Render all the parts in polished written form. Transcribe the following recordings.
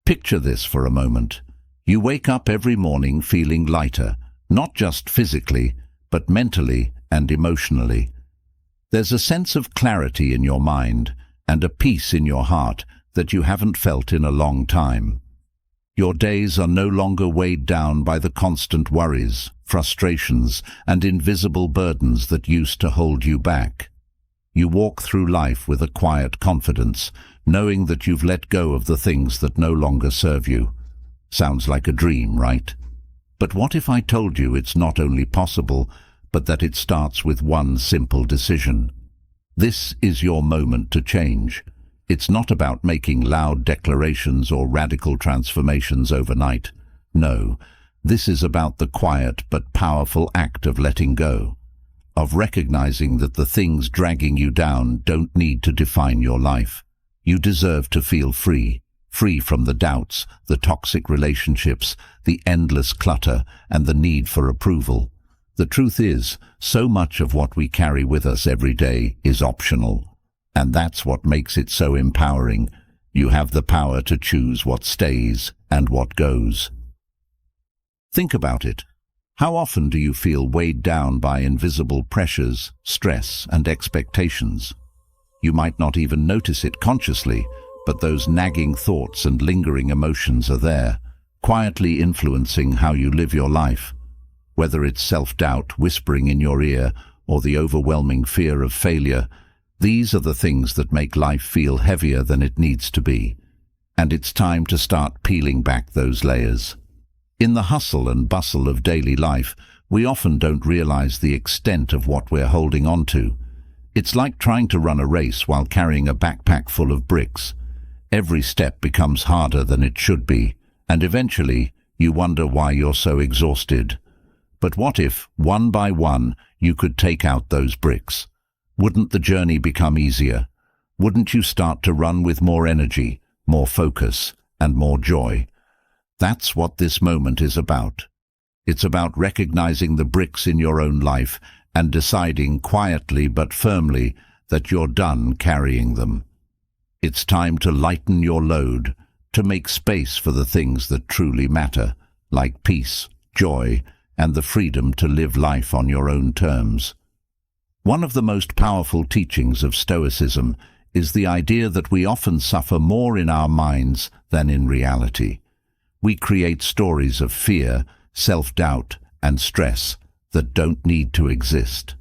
Picture this for a moment. You wake up every morning feeling lighter, not just physically, but mentally and emotionally. There's a sense of clarity in your mind and a peace in your heart that you haven't felt in a long time. Your days are no longer weighed down by the constant worries, frustrations, and invisible burdens that used to hold you back. You walk through life with a quiet confidence, knowing that you've let go of the things that no longer serve you. Sounds like a dream, right? But what if I told you it's not only possible, but that it starts with one simple decision? This is your moment to change. It's not about making loud declarations or radical transformations overnight. No, this is about the quiet but powerful act of letting go, of recognizing that the things dragging you down don't need to define your life. You deserve to feel free, free from the doubts, the toxic relationships, the endless clutter, and the need for approval. The truth is, so much of what we carry with us every day is optional. And that's what makes it so empowering. You have the power to choose what stays and what goes. Think about it. How often do you feel weighed down by invisible pressures, stress, and expectations? You might not even notice it consciously, but those nagging thoughts and lingering emotions are there, quietly influencing how you live your life. Whether it's self-doubt whispering in your ear or the overwhelming fear of failure, these are the things that make life feel heavier than it needs to be. And it's time to start peeling back those layers. In the hustle and bustle of daily life, we often don't realize the extent of what we're holding on to. It's like trying to run a race while carrying a backpack full of bricks. Every step becomes harder than it should be, and eventually you wonder why you're so exhausted. But what if, one by one, you could take out those bricks? Wouldn't the journey become easier? Wouldn't you start to run with more energy, more focus, and more joy? That's what this moment is about. It's about recognizing the bricks in your own life and deciding quietly but firmly that you're done carrying them. It's time to lighten your load, to make space for the things that truly matter, like peace, joy, and the freedom to live life on your own terms. One of the most powerful teachings of Stoicism is the idea that we often suffer more in our minds than in reality. We create stories of fear, self-doubt, and stress that don't need to exist.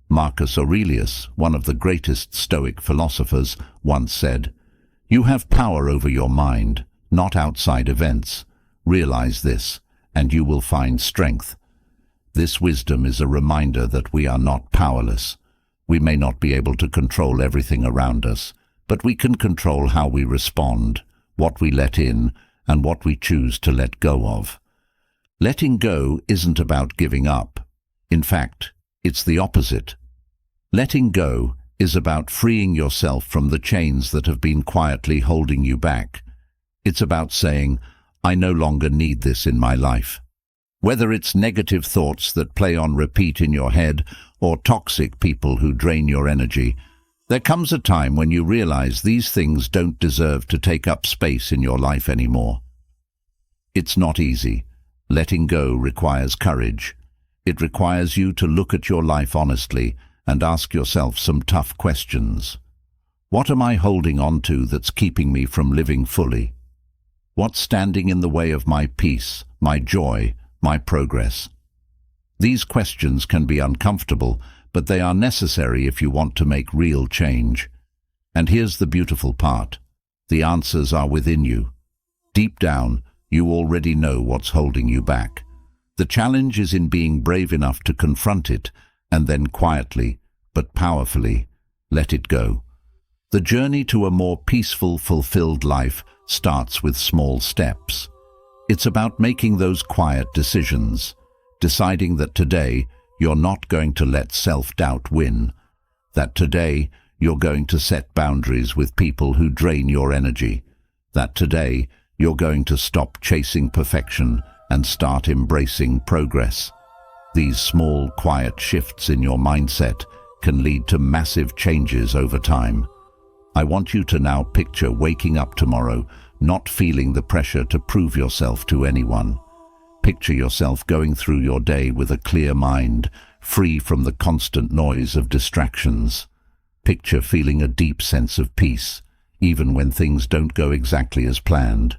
Marcus Aurelius, one of the greatest Stoic philosophers, once said, "You have power over your mind, not outside events. Realize this, and you will find strength." This wisdom is a reminder that we are not powerless. We may not be able to control everything around us, but we can control how we respond, what we let in, and what we choose to let go of. Letting go isn't about giving up. In fact, it's the opposite. Letting go is about freeing yourself from the chains that have been quietly holding you back. It's about saying, "I no longer need this in my life." Whether it's negative thoughts that play on repeat in your head or toxic people who drain your energy, there comes a time when you realize these things don't deserve to take up space in your life anymore. It's not easy. Letting go requires courage. It requires you to look at your life honestly and ask yourself some tough questions. What am I holding on to that's keeping me from living fully? What's standing in the way of my peace, my joy, my progress? These questions can be uncomfortable, but they are necessary if you want to make real change. And here's the beautiful part. The answers are within you. Deep down, you already know what's holding you back. The challenge is in being brave enough to confront it and then quietly, but powerfully, let it go. The journey to a more peaceful, fulfilled life starts with small steps. It's about making those quiet decisions, deciding that today you're not going to let self-doubt win, that today you're going to set boundaries with people who drain your energy, that today you're going to stop chasing perfection and start embracing progress. These small, quiet shifts in your mindset can lead to massive changes over time. I want you to now picture waking up tomorrow, not feeling the pressure to prove yourself to anyone. Picture yourself going through your day with a clear mind, free from the constant noise of distractions. Picture feeling a deep sense of peace, even when things don't go exactly as planned.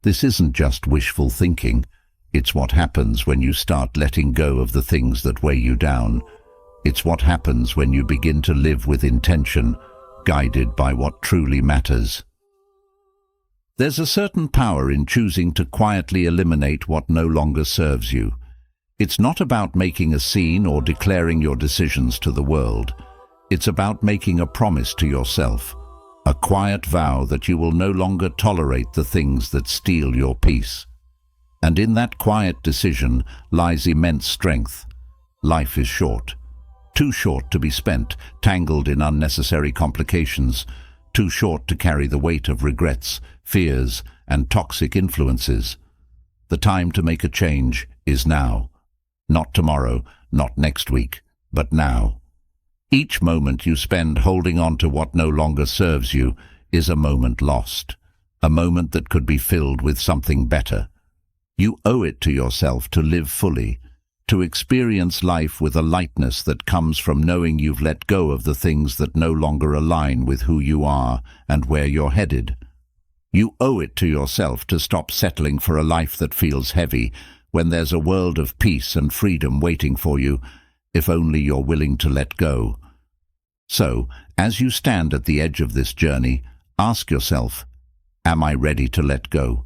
This isn't just wishful thinking. It's what happens when you start letting go of the things that weigh you down. It's what happens when you begin to live with intention, guided by what truly matters. There's a certain power in choosing to quietly eliminate what no longer serves you. It's not about making a scene or declaring your decisions to the world. It's about making a promise to yourself, a quiet vow that you will no longer tolerate the things that steal your peace. And in that quiet decision lies immense strength. Life is short. Too short to be spent, tangled in unnecessary complications, too short to carry the weight of regrets, fears, and toxic influences. The time to make a change is now. Not tomorrow, not next week, but now. Each moment you spend holding on to what no longer serves you is a moment lost, a moment that could be filled with something better. You owe it to yourself to live fully, to experience life with a lightness that comes from knowing you've let go of the things that no longer align with who you are and where you're headed. You owe it to yourself to stop settling for a life that feels heavy when there's a world of peace and freedom waiting for you, if only you're willing to let go. So, as you stand at the edge of this journey, ask yourself, am I ready to let go?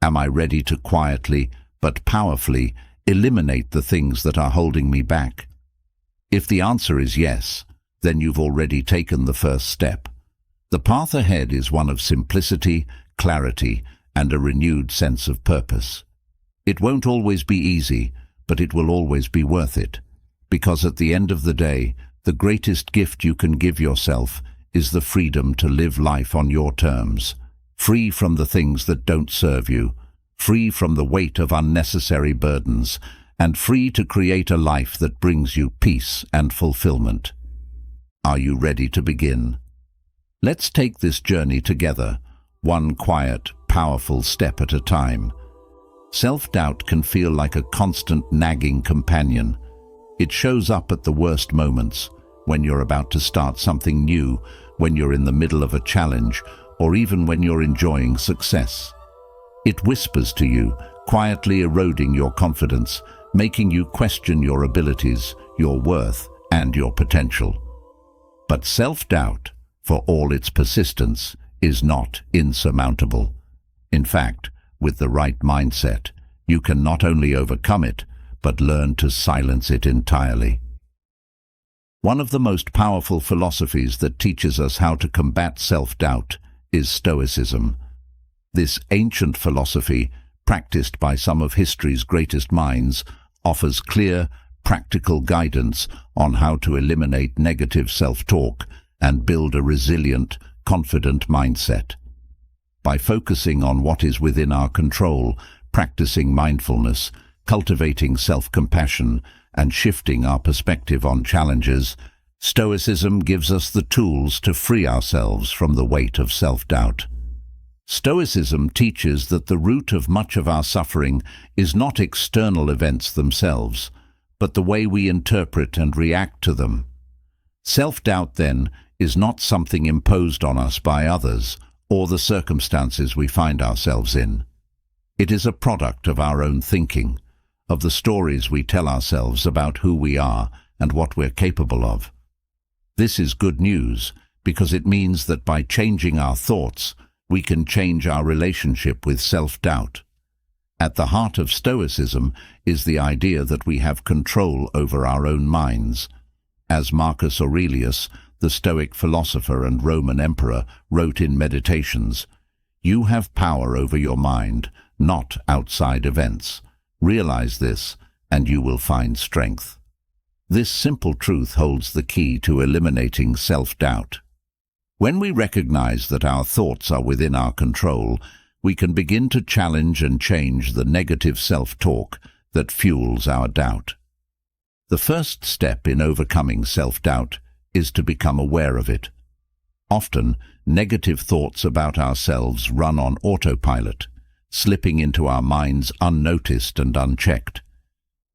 Am I ready to quietly, but powerfully, eliminate the things that are holding me back? If the answer is yes, then you've already taken the first step. The path ahead is one of simplicity, clarity, and a renewed sense of purpose. It won't always be easy, but it will always be worth it. Because at the end of the day, the greatest gift you can give yourself is the freedom to live life on your terms, free from the things that don't serve you, free from the weight of unnecessary burdens, and free to create a life that brings you peace and fulfillment. Are you ready to begin? Let's take this journey together, one quiet, powerful step at a time. Self-doubt can feel like a constant nagging companion. It shows up at the worst moments, when you're about to start something new, when you're in the middle of a challenge, or even when you're enjoying success. It whispers to you, quietly eroding your confidence, making you question your abilities, your worth, and your potential. But self-doubt, for all its persistence, is not insurmountable. In fact, with the right mindset, you can not only overcome it, but learn to silence it entirely. One of the most powerful philosophies that teaches us how to combat self-doubt is Stoicism. This ancient philosophy, practiced by some of history's greatest minds, offers clear, practical guidance on how to eliminate negative self-talk and build a resilient, confident mindset. By focusing on what is within our control, practicing mindfulness, cultivating self-compassion, and shifting our perspective on challenges, Stoicism gives us the tools to free ourselves from the weight of self-doubt. Stoicism teaches that the root of much of our suffering is not external events themselves, but the way we interpret and react to them. Self-doubt, then, is not something imposed on us by others or the circumstances we find ourselves in. It is a product of our own thinking, of the stories we tell ourselves about who we are and what we're capable of. This is good news because it means that by changing our thoughts, we can change our relationship with self-doubt. At the heart of Stoicism is the idea that we have control over our own minds. As Marcus Aurelius, the Stoic philosopher and Roman emperor, wrote in Meditations, "You have power over your mind, not outside events. Realize this, and you will find strength." This simple truth holds the key to eliminating self-doubt. When we recognize that our thoughts are within our control, we can begin to challenge and change the negative self-talk that fuels our doubt. The first step in overcoming self-doubt is to become aware of it. Often, negative thoughts about ourselves run on autopilot, slipping into our minds unnoticed and unchecked.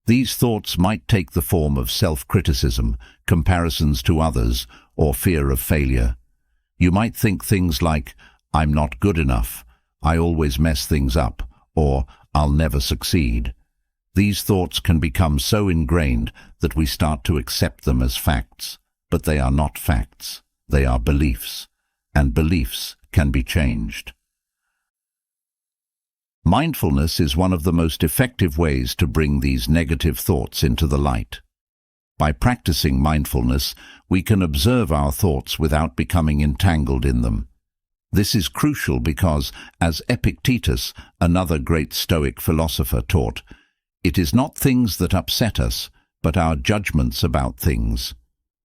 These thoughts might take the form of self-criticism, comparisons to others, or fear of failure. You might think things like, "I'm not good enough," "I always mess things up," or "I'll never succeed." These thoughts can become so ingrained that we start to accept them as facts, but they are not facts, they are beliefs, and beliefs can be changed. Mindfulness is one of the most effective ways to bring these negative thoughts into the light. By practicing mindfulness, we can observe our thoughts without becoming entangled in them. This is crucial because, as Epictetus, another great Stoic philosopher, taught, it is not things that upset us, but our judgments about things.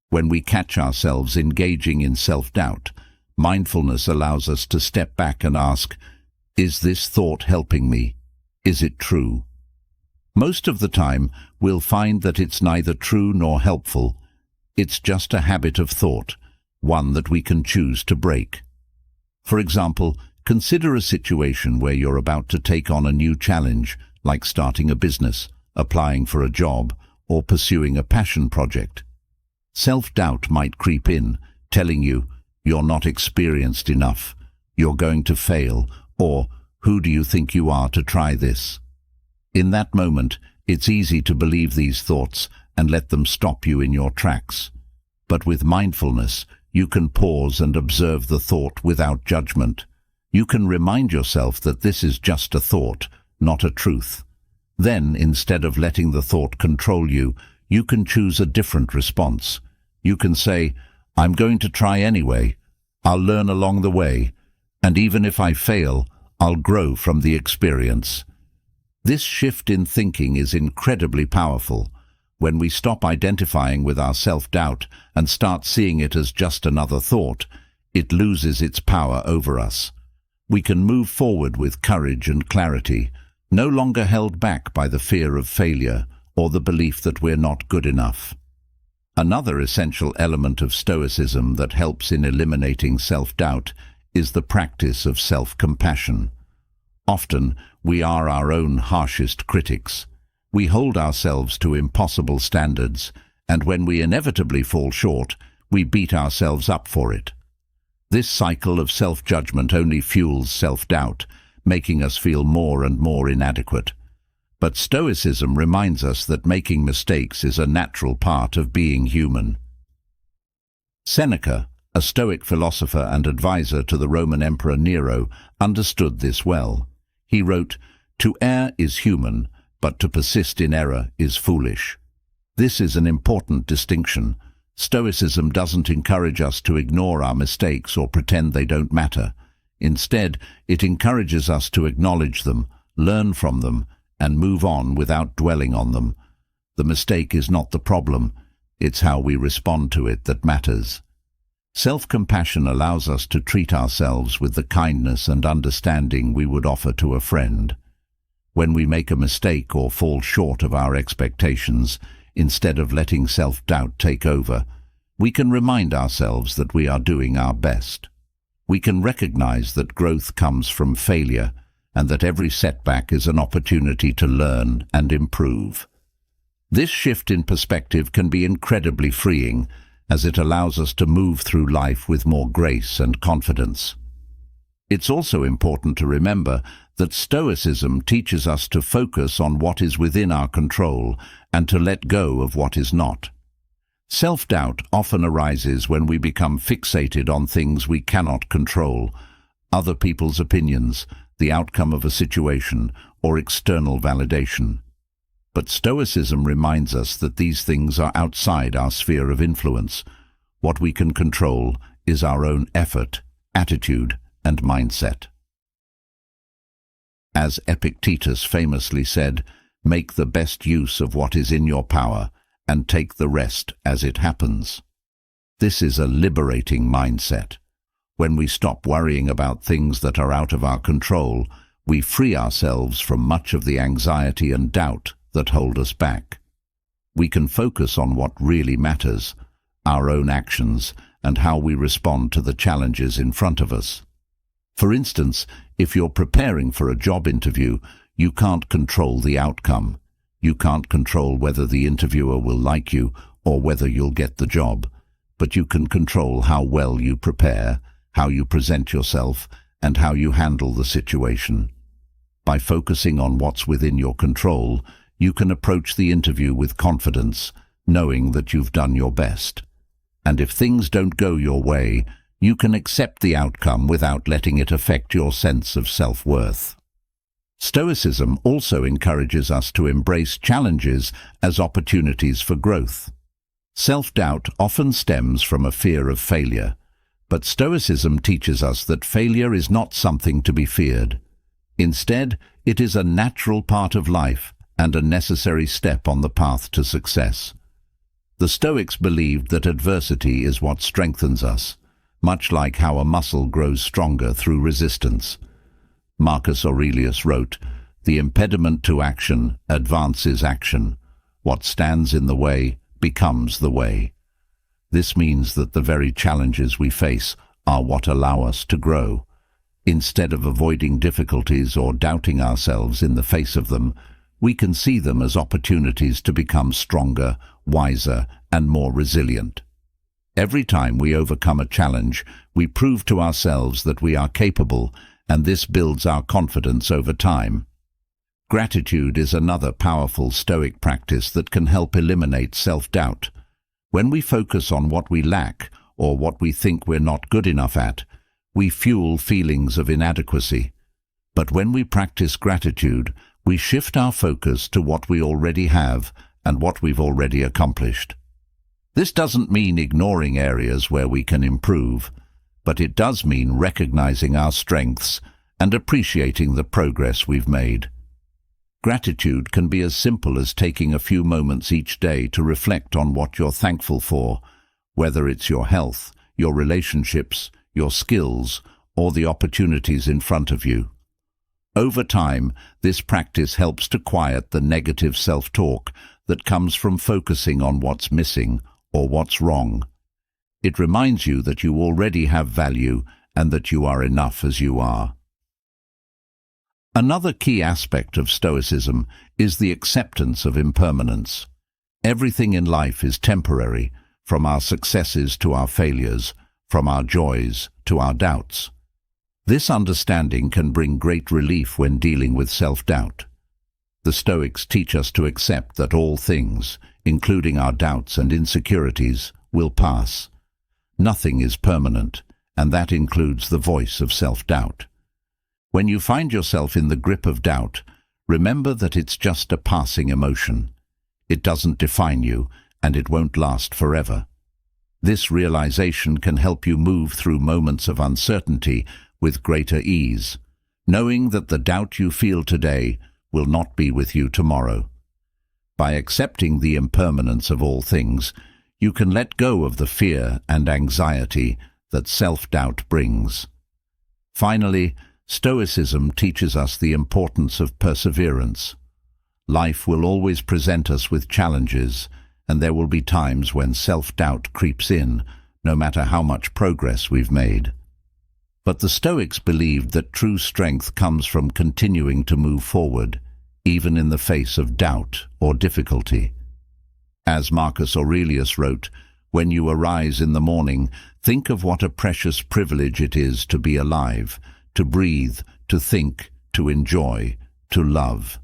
When we catch ourselves engaging in self-doubt, mindfulness allows us to step back and ask, is this thought helping me? Is it true? Most of the time, we'll find that it's neither true nor helpful. It's just a habit of thought, one that we can choose to break. For example, consider a situation where you're about to take on a new challenge, like starting a business, applying for a job, or pursuing a passion project. Self-doubt might creep in, telling you, you're not experienced enough, you're going to fail, or who do you think you are to try this? In that moment, it's easy to believe these thoughts and let them stop you in your tracks. But with mindfulness, you can pause and observe the thought without judgment. You can remind yourself that this is just a thought, not a truth. Then, instead of letting the thought control you, you can choose a different response. You can say, I'm going to try anyway. I'll learn along the way. And even if I fail, I'll grow from the experience. This shift in thinking is incredibly powerful. When we stop identifying with our self-doubt and start seeing it as just another thought, it loses its power over us. We can move forward with courage and clarity, no longer held back by the fear of failure or the belief that we're not good enough. Another essential element of Stoicism that helps in eliminating self-doubt is the practice of self-compassion. Often, we are our own harshest critics. We hold ourselves to impossible standards, and when we inevitably fall short, we beat ourselves up for it. This cycle of self-judgment only fuels self-doubt, making us feel more and more inadequate. But Stoicism reminds us that making mistakes is a natural part of being human. Seneca, a Stoic philosopher and advisor to the Roman Emperor Nero, understood this well. He wrote, "To err is human, but to persist in error is foolish." This is an important distinction. Stoicism doesn't encourage us to ignore our mistakes or pretend they don't matter. Instead, it encourages us to acknowledge them, learn from them, and move on without dwelling on them. The mistake is not the problem. It's how we respond to it that matters. Self-compassion allows us to treat ourselves with the kindness and understanding we would offer to a friend. When we make a mistake or fall short of our expectations, instead of letting self-doubt take over, we can remind ourselves that we are doing our best. We can recognize that growth comes from failure and that every setback is an opportunity to learn and improve. This shift in perspective can be incredibly freeing, as it allows us to move through life with more grace and confidence. It's also important to remember that Stoicism teaches us to focus on what is within our control and to let go of what is not. Self-doubt often arises when we become fixated on things we cannot control, other people's opinions, the outcome of a situation, or external validation. But Stoicism reminds us that these things are outside our sphere of influence. What we can control is our own effort, attitude, and mindset. As Epictetus famously said, "Make the best use of what is in your power, and take the rest as it happens." This is a liberating mindset. When we stop worrying about things that are out of our control, we free ourselves from much of the anxiety and doubt that hold us back. We can focus on what really matters, our own actions, and how we respond to the challenges in front of us. For instance, if you're preparing for a job interview, you can't control the outcome. You can't control whether the interviewer will like you or whether you'll get the job, but you can control how well you prepare, how you present yourself, and how you handle the situation. By focusing on what's within your control, you can approach the interview with confidence, knowing that you've done your best. And if things don't go your way, you can accept the outcome without letting it affect your sense of self-worth. Stoicism also encourages us to embrace challenges as opportunities for growth. Self-doubt often stems from a fear of failure, but Stoicism teaches us that failure is not something to be feared. Instead, it is a natural part of life and a necessary step on the path to success. The Stoics believed that adversity is what strengthens us, much like how a muscle grows stronger through resistance. Marcus Aurelius wrote, "The impediment to action advances action. What stands in the way becomes the way." This means that the very challenges we face are what allow us to grow. Instead of avoiding difficulties or doubting ourselves in the face of them, we can see them as opportunities to become stronger, wiser, and more resilient. Every time we overcome a challenge, we prove to ourselves that we are capable, and this builds our confidence over time. Gratitude is another powerful Stoic practice that can help eliminate self-doubt. When we focus on what we lack or what we think we're not good enough at, we fuel feelings of inadequacy. But when we practice gratitude, we shift our focus to what we already have and what we've already accomplished. This doesn't mean ignoring areas where we can improve, but it does mean recognizing our strengths and appreciating the progress we've made. Gratitude can be as simple as taking a few moments each day to reflect on what you're thankful for, whether it's your health, your relationships, your skills, or the opportunities in front of you. Over time, this practice helps to quiet the negative self-talk that comes from focusing on what's missing or what's wrong. It reminds you that you already have value and that you are enough as you are. Another key aspect of Stoicism is the acceptance of impermanence. Everything in life is temporary, from our successes to our failures, from our joys to our doubts. This understanding can bring great relief when dealing with self-doubt. The Stoics teach us to accept that all things, including our doubts and insecurities, will pass. Nothing is permanent, and that includes the voice of self-doubt. When you find yourself in the grip of doubt, remember that it's just a passing emotion. It doesn't define you, and it won't last forever. This realization can help you move through moments of uncertainty with greater ease, knowing that the doubt you feel today will not be with you tomorrow. By accepting the impermanence of all things, you can let go of the fear and anxiety that self-doubt brings. Finally, Stoicism teaches us the importance of perseverance. Life will always present us with challenges, and there will be times when self-doubt creeps in, no matter how much progress we've made. But the Stoics believed that true strength comes from continuing to move forward, even in the face of doubt or difficulty. As Marcus Aurelius wrote, "When you arise in the morning, think of what a precious privilege it is to be alive, to breathe, to think, to enjoy, to love."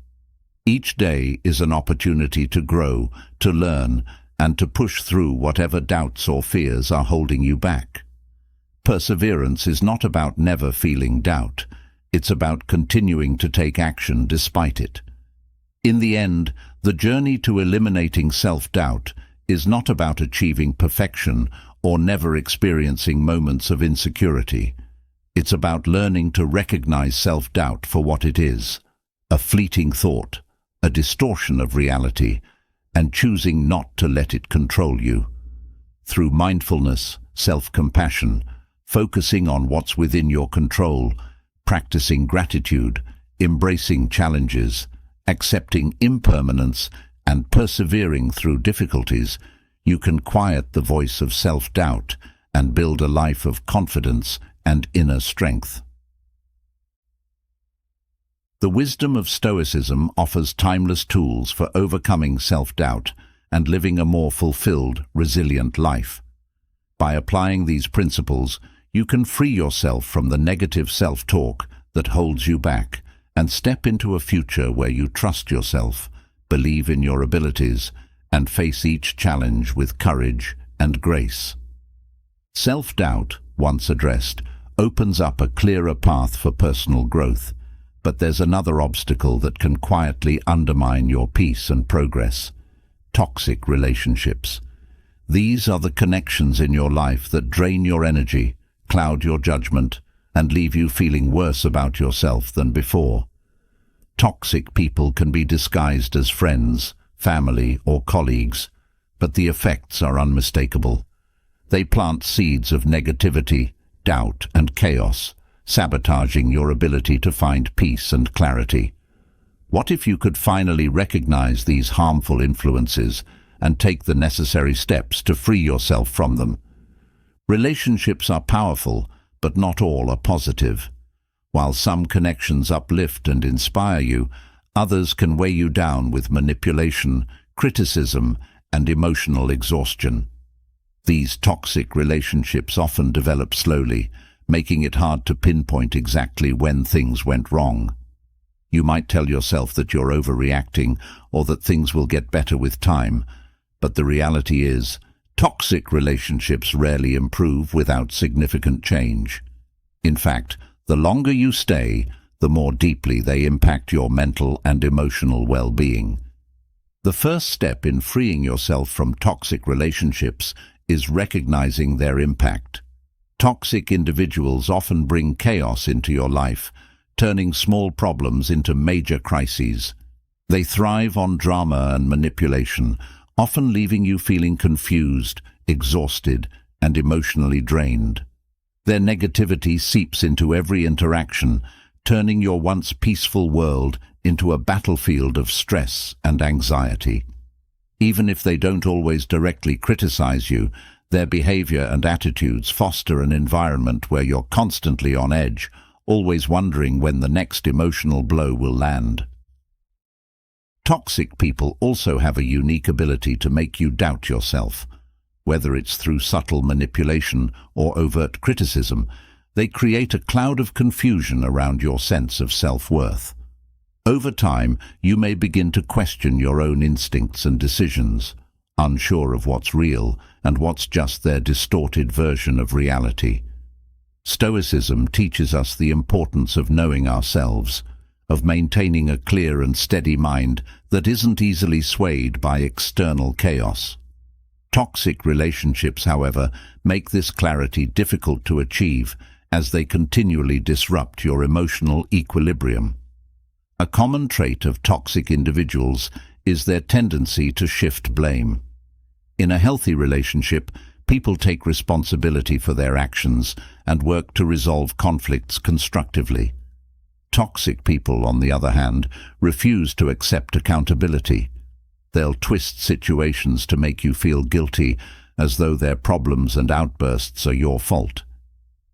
Each day is an opportunity to grow, to learn, and to push through whatever doubts or fears are holding you back. Perseverance is not about never feeling doubt. It's about continuing to take action despite it. In the end, the journey to eliminating self-doubt is not about achieving perfection or never experiencing moments of insecurity. It's about learning to recognize self-doubt for what it is, a fleeting thought, a distortion of reality, and choosing not to let it control you. Through mindfulness, self-compassion, focusing on what's within your control, practicing gratitude, embracing challenges, accepting impermanence, and persevering through difficulties, you can quiet the voice of self-doubt and build a life of confidence and inner strength. The wisdom of Stoicism offers timeless tools for overcoming self-doubt and living a more fulfilled, resilient life. By applying these principles, you can free yourself from the negative self-talk that holds you back and step into a future where you trust yourself, believe in your abilities, and face each challenge with courage and grace. Self-doubt, once addressed, opens up a clearer path for personal growth, but there's another obstacle that can quietly undermine your peace and progress: toxic relationships. These are the connections in your life that drain your energy, cloud your judgment, and leave you feeling worse about yourself than before. Toxic people can be disguised as friends, family, or colleagues, but the effects are unmistakable. They plant seeds of negativity, doubt, and chaos, sabotaging your ability to find peace and clarity. What if you could finally recognize these harmful influences and take the necessary steps to free yourself from them? Relationships are powerful, but not all are positive. While some connections uplift and inspire you, others can weigh you down with manipulation, criticism, and emotional exhaustion. These toxic relationships often develop slowly, making it hard to pinpoint exactly when things went wrong. You might tell yourself that you're overreacting or that things will get better with time, but the reality is, toxic relationships rarely improve without significant change. In fact, the longer you stay, the more deeply they impact your mental and emotional well-being. The first step in freeing yourself from toxic relationships is recognizing their impact. Toxic individuals often bring chaos into your life, turning small problems into major crises. They thrive on drama and manipulation, often leaving you feeling confused, exhausted, and emotionally drained. Their negativity seeps into every interaction, turning your once peaceful world into a battlefield of stress and anxiety. Even if they don't always directly criticize you, their behavior and attitudes foster an environment where you're constantly on edge, always wondering when the next emotional blow will land. Toxic people also have a unique ability to make you doubt yourself. Whether it's through subtle manipulation or overt criticism, they create a cloud of confusion around your sense of self-worth. Over time, you may begin to question your own instincts and decisions, unsure of what's real and what's just their distorted version of reality. Stoicism teaches us the importance of knowing ourselves, of maintaining a clear and steady mind that isn't easily swayed by external chaos. Toxic relationships, however, make this clarity difficult to achieve as they continually disrupt your emotional equilibrium. A common trait of toxic individuals is their tendency to shift blame. In a healthy relationship, people take responsibility for their actions and work to resolve conflicts constructively. Toxic people, on the other hand, refuse to accept accountability. They'll twist situations to make you feel guilty, as though their problems and outbursts are your fault.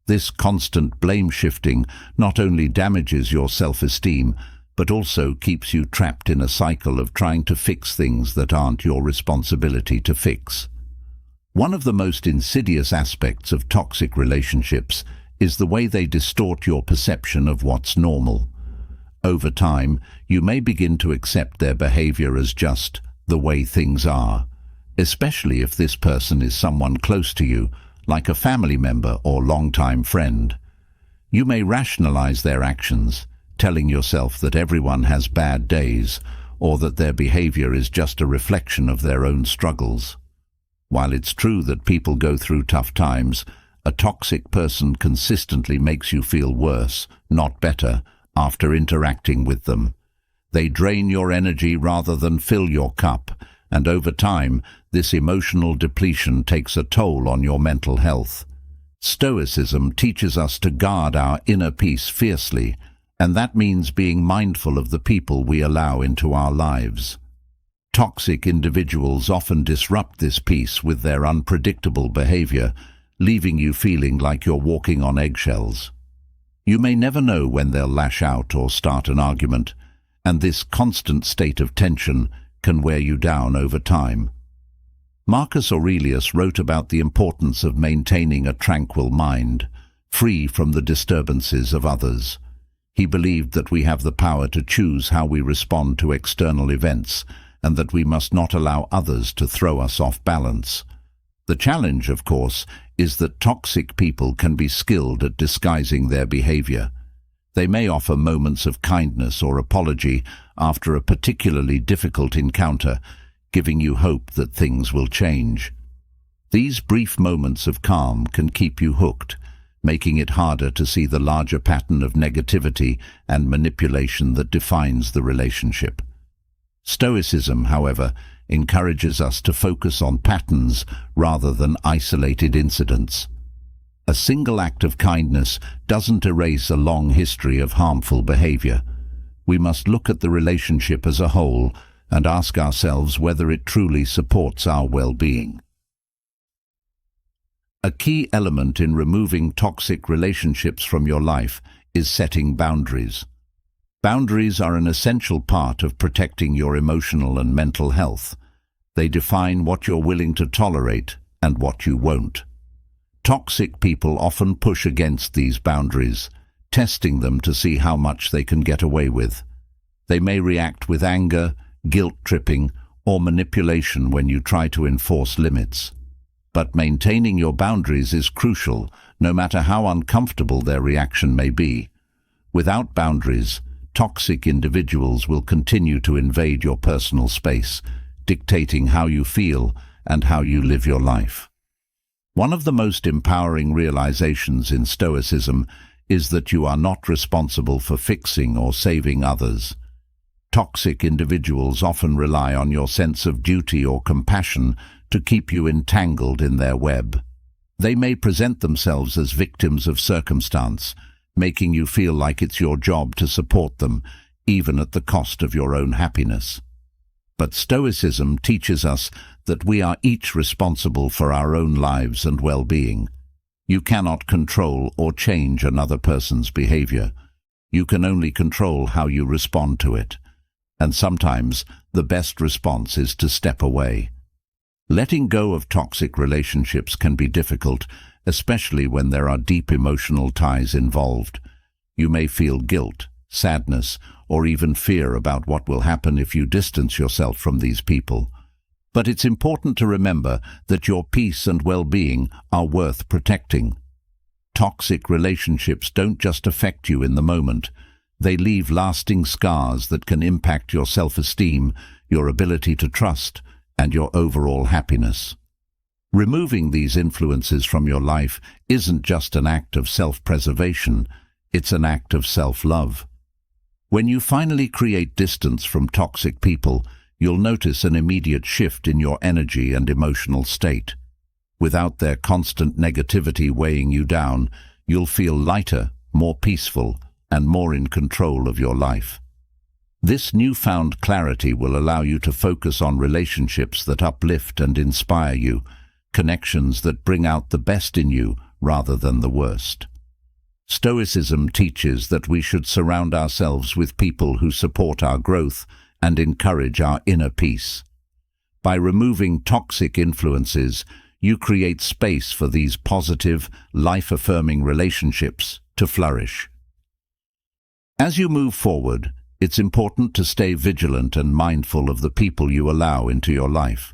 This constant blame shifting not only damages your self-esteem, but also keeps you trapped in a cycle of trying to fix things that aren't your responsibility to fix. One of the most insidious aspects of toxic relationships is the way they distort your perception of what's normal. Over time, you may begin to accept their behavior as just the way things are, especially if this person is someone close to you, like a family member or longtime friend. You may rationalize their actions, telling yourself that everyone has bad days, or that their behavior is just a reflection of their own struggles. While it's true that people go through tough times, a toxic person consistently makes you feel worse, not better, after interacting with them. They drain your energy rather than fill your cup, and over time, this emotional depletion takes a toll on your mental health. Stoicism teaches us to guard our inner peace fiercely, and that means being mindful of the people we allow into our lives. Toxic individuals often disrupt this peace with their unpredictable behavior, leaving you feeling like you're walking on eggshells. You may never know when they'll lash out or start an argument, and this constant state of tension can wear you down over time. Marcus Aurelius wrote about the importance of maintaining a tranquil mind, free from the disturbances of others. He believed that we have the power to choose how we respond to external events, and that we must not allow others to throw us off balance. The challenge, of course, is that toxic people can be skilled at disguising their behavior. They may offer moments of kindness or apology after a particularly difficult encounter, giving you hope that things will change. These brief moments of calm can keep you hooked, making it harder to see the larger pattern of negativity and manipulation that defines the relationship. Stoicism, however, encourages us to focus on patterns rather than isolated incidents. A single act of kindness doesn't erase a long history of harmful behavior. We must look at the relationship as a whole and ask ourselves whether it truly supports our well-being. A key element in removing toxic relationships from your life is setting boundaries. Boundaries are an essential part of protecting your emotional and mental health. They define what you're willing to tolerate and what you won't. Toxic people often push against these boundaries, testing them to see how much they can get away with. They may react with anger, guilt-tripping, or manipulation when you try to enforce limits. But maintaining your boundaries is crucial, no matter how uncomfortable their reaction may be. Without boundaries, toxic individuals will continue to invade your personal space, dictating how you feel and how you live your life. One of the most empowering realizations in Stoicism is that you are not responsible for fixing or saving others. Toxic individuals often rely on your sense of duty or compassion to keep you entangled in their web. They may present themselves as victims of circumstance, making you feel like it's your job to support them, even at the cost of your own happiness. But Stoicism teaches us that we are each responsible for our own lives and well-being. You cannot control or change another person's behavior. You can only control how you respond to it. And sometimes the best response is to step away. Letting go of toxic relationships can be difficult, especially when there are deep emotional ties involved. You may feel guilt, sadness, or even fear about what will happen if you distance yourself from these people. But it's important to remember that your peace and well-being are worth protecting. Toxic relationships don't just affect you in the moment. They leave lasting scars that can impact your self-esteem, your ability to trust, and your overall happiness. Removing these influences from your life isn't just an act of self-preservation, it's an act of self-love. When you finally create distance from toxic people, you'll notice an immediate shift in your energy and emotional state. Without their constant negativity weighing you down, you'll feel lighter, more peaceful, and more in control of your life. This newfound clarity will allow you to focus on relationships that uplift and inspire you, connections that bring out the best in you rather than the worst. Stoicism teaches that we should surround ourselves with people who support our growth and encourage our inner peace. By removing toxic influences, you create space for these positive, life-affirming relationships to flourish. As you move forward, it's important to stay vigilant and mindful of the people you allow into your life.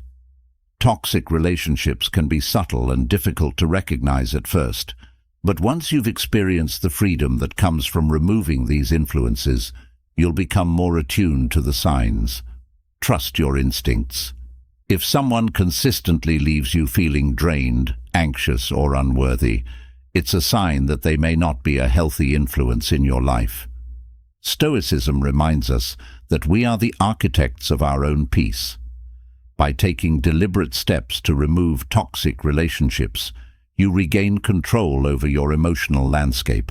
Toxic relationships can be subtle and difficult to recognize at first, but once you've experienced the freedom that comes from removing these influences, you'll become more attuned to the signs. Trust your instincts. If someone consistently leaves you feeling drained, anxious, or unworthy, it's a sign that they may not be a healthy influence in your life. Stoicism reminds us that we are the architects of our own peace. By taking deliberate steps to remove toxic relationships, you regain control over your emotional landscape.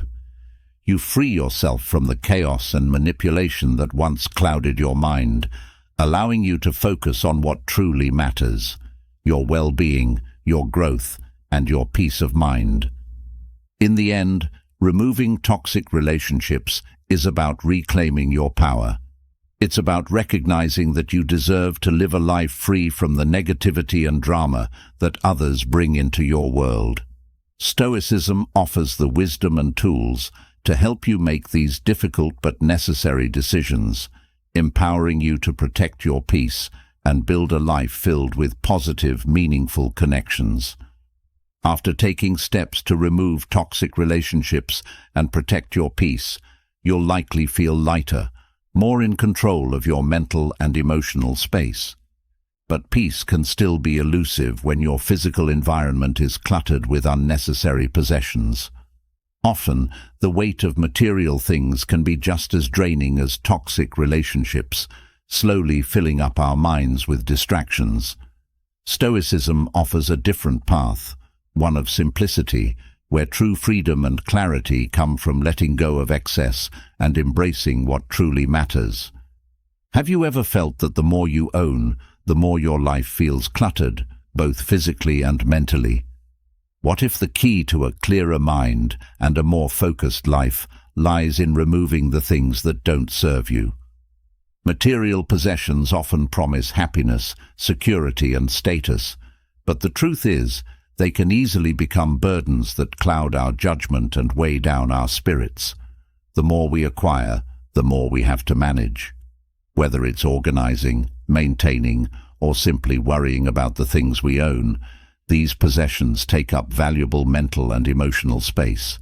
You free yourself from the chaos and manipulation that once clouded your mind, allowing you to focus on what truly matters: your well-being, your growth, and your peace of mind. In the end, removing toxic relationships is about reclaiming your power. It's about recognizing that you deserve to live a life free from the negativity and drama that others bring into your world. Stoicism offers the wisdom and tools to help you make these difficult but necessary decisions, empowering you to protect your peace and build a life filled with positive, meaningful connections. After taking steps to remove toxic relationships and protect your peace, you'll likely feel lighter, more in control of your mental and emotional space. But peace can still be elusive when your physical environment is cluttered with unnecessary possessions. Often, the weight of material things can be just as draining as toxic relationships, slowly filling up our minds with distractions. Stoicism offers a different path, one of simplicity, where true freedom and clarity come from letting go of excess and embracing what truly matters. Have you ever felt that the more you own, the more your life feels cluttered, both physically and mentally? What if the key to a clearer mind and a more focused life lies in removing the things that don't serve you? Material possessions often promise happiness, security, and status, but the truth is, they can easily become burdens that cloud our judgment and weigh down our spirits. The more we acquire, the more we have to manage. Whether it's organizing, maintaining, or simply worrying about the things we own, these possessions take up valuable mental and emotional space.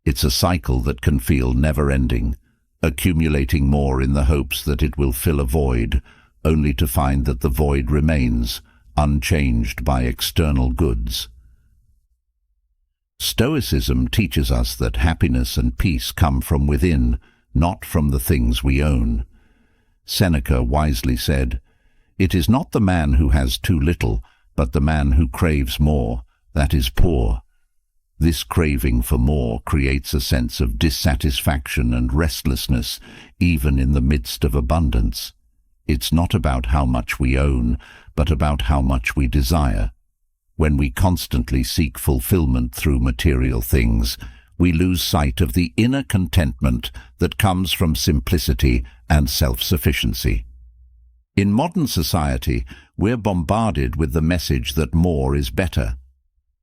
It's a cycle that can feel never-ending, accumulating more in the hopes that it will fill a void, only to find that the void remains, unchanged by external goods. Stoicism teaches us that happiness and peace come from within, not from the things we own. Seneca wisely said, "It is not the man who has too little, but the man who craves more, that is poor." This craving for more creates a sense of dissatisfaction and restlessness, even in the midst of abundance. It's not about how much we own, but about how much we desire. When we constantly seek fulfillment through material things, we lose sight of the inner contentment that comes from simplicity and self-sufficiency. In modern society, we're bombarded with the message that more is better.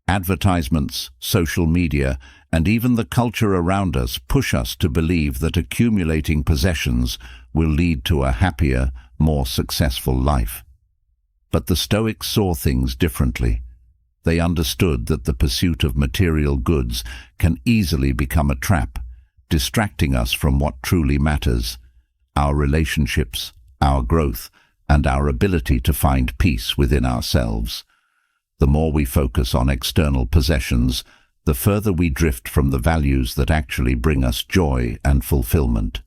Advertisements, social media, and even the culture around us push us to believe that accumulating possessions will lead to a happier, more successful life. But the Stoics saw things differently. They understood that the pursuit of material goods can easily become a trap, distracting us from what truly matters: our relationships, our growth, and our ability to find peace within ourselves. The more we focus on external possessions, the further we drift from the values that actually bring us joy and fulfillment.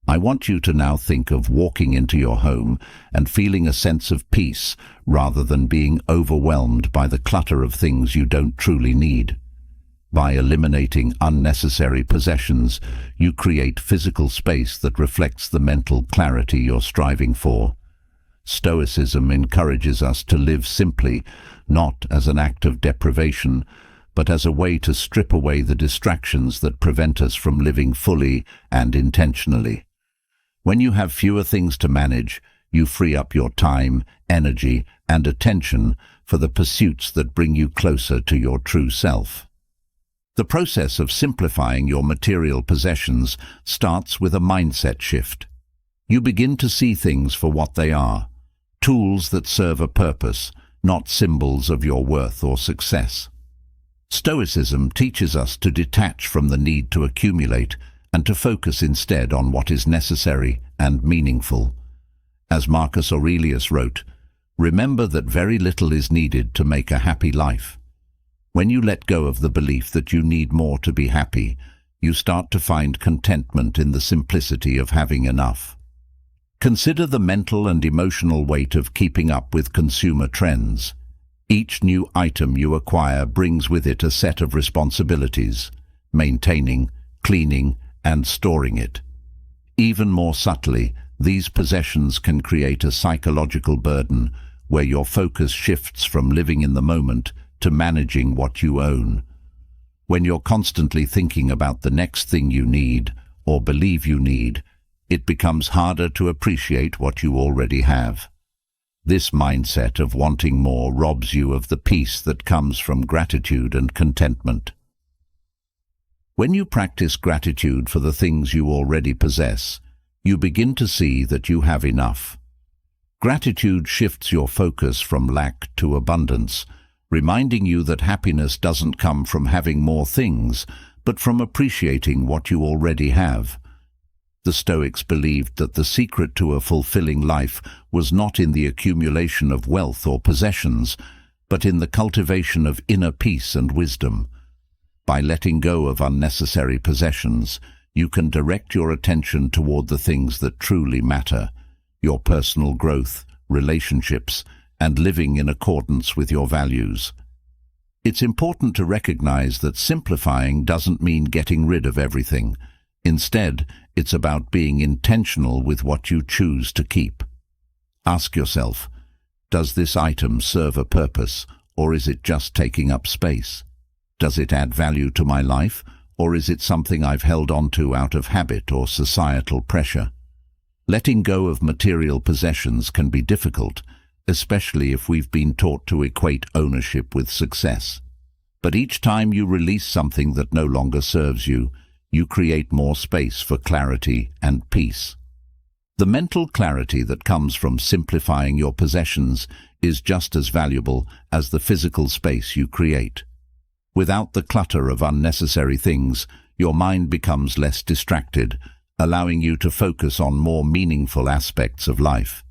I want you to now think of walking into your home and feeling a sense of peace rather than being overwhelmed by the clutter of things you don't truly need. By eliminating unnecessary possessions, you create physical space that reflects the mental clarity you're striving for. Stoicism encourages us to live simply, not as an act of deprivation, but as a way to strip away the distractions that prevent us from living fully and intentionally. When you have fewer things to manage, you free up your time, energy, and attention for the pursuits that bring you closer to your true self. The process of simplifying your material possessions starts with a mindset shift. You begin to see things for what they are, tools that serve a purpose, not symbols of your worth or success. Stoicism teaches us to detach from the need to accumulate and to focus instead on what is necessary and meaningful. As Marcus Aurelius wrote, "Remember that very little is needed to make a happy life." When you let go of the belief that you need more to be happy, you start to find contentment in the simplicity of having enough. Consider the mental and emotional weight of keeping up with consumer trends. Each new item you acquire brings with it a set of responsibilities: maintaining, cleaning, and storing it. Even more subtly, these possessions can create a psychological burden where your focus shifts from living in the moment to managing what you own. When you're constantly thinking about the next thing you need or believe you need, it becomes harder to appreciate what you already have. This mindset of wanting more robs you of the peace that comes from gratitude and contentment. When you practice gratitude for the things you already possess, you begin to see that you have enough. Gratitude shifts your focus from lack to abundance, reminding you that happiness doesn't come from having more things, but from appreciating what you already have. The Stoics believed that the secret to a fulfilling life was not in the accumulation of wealth or possessions, but in the cultivation of inner peace and wisdom. By letting go of unnecessary possessions, you can direct your attention toward the things that truly matter: your personal growth, relationships, and living in accordance with your values. It's important to recognize that simplifying doesn't mean getting rid of everything. Instead, it's about being intentional with what you choose to keep. Ask yourself, does this item serve a purpose, or is it just taking up space? Does it add value to my life, or is it something I've held on to out of habit or societal pressure? Letting go of material possessions can be difficult, especially if we've been taught to equate ownership with success. But each time you release something that no longer serves you, you create more space for clarity and peace. The mental clarity that comes from simplifying your possessions is just as valuable as the physical space you create. Without the clutter of unnecessary things, your mind becomes less distracted, allowing you to focus on more meaningful aspects of life.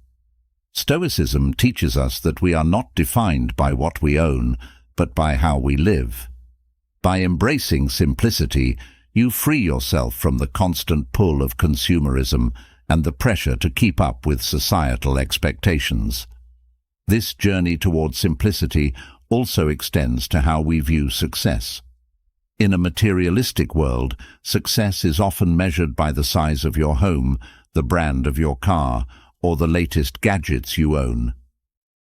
Stoicism teaches us that we are not defined by what we own, but by how we live. By embracing simplicity, you free yourself from the constant pull of consumerism and the pressure to keep up with societal expectations. This journey toward simplicity also extends to how we view success. In a materialistic world, success is often measured by the size of your home, the brand of your car, or the latest gadgets you own.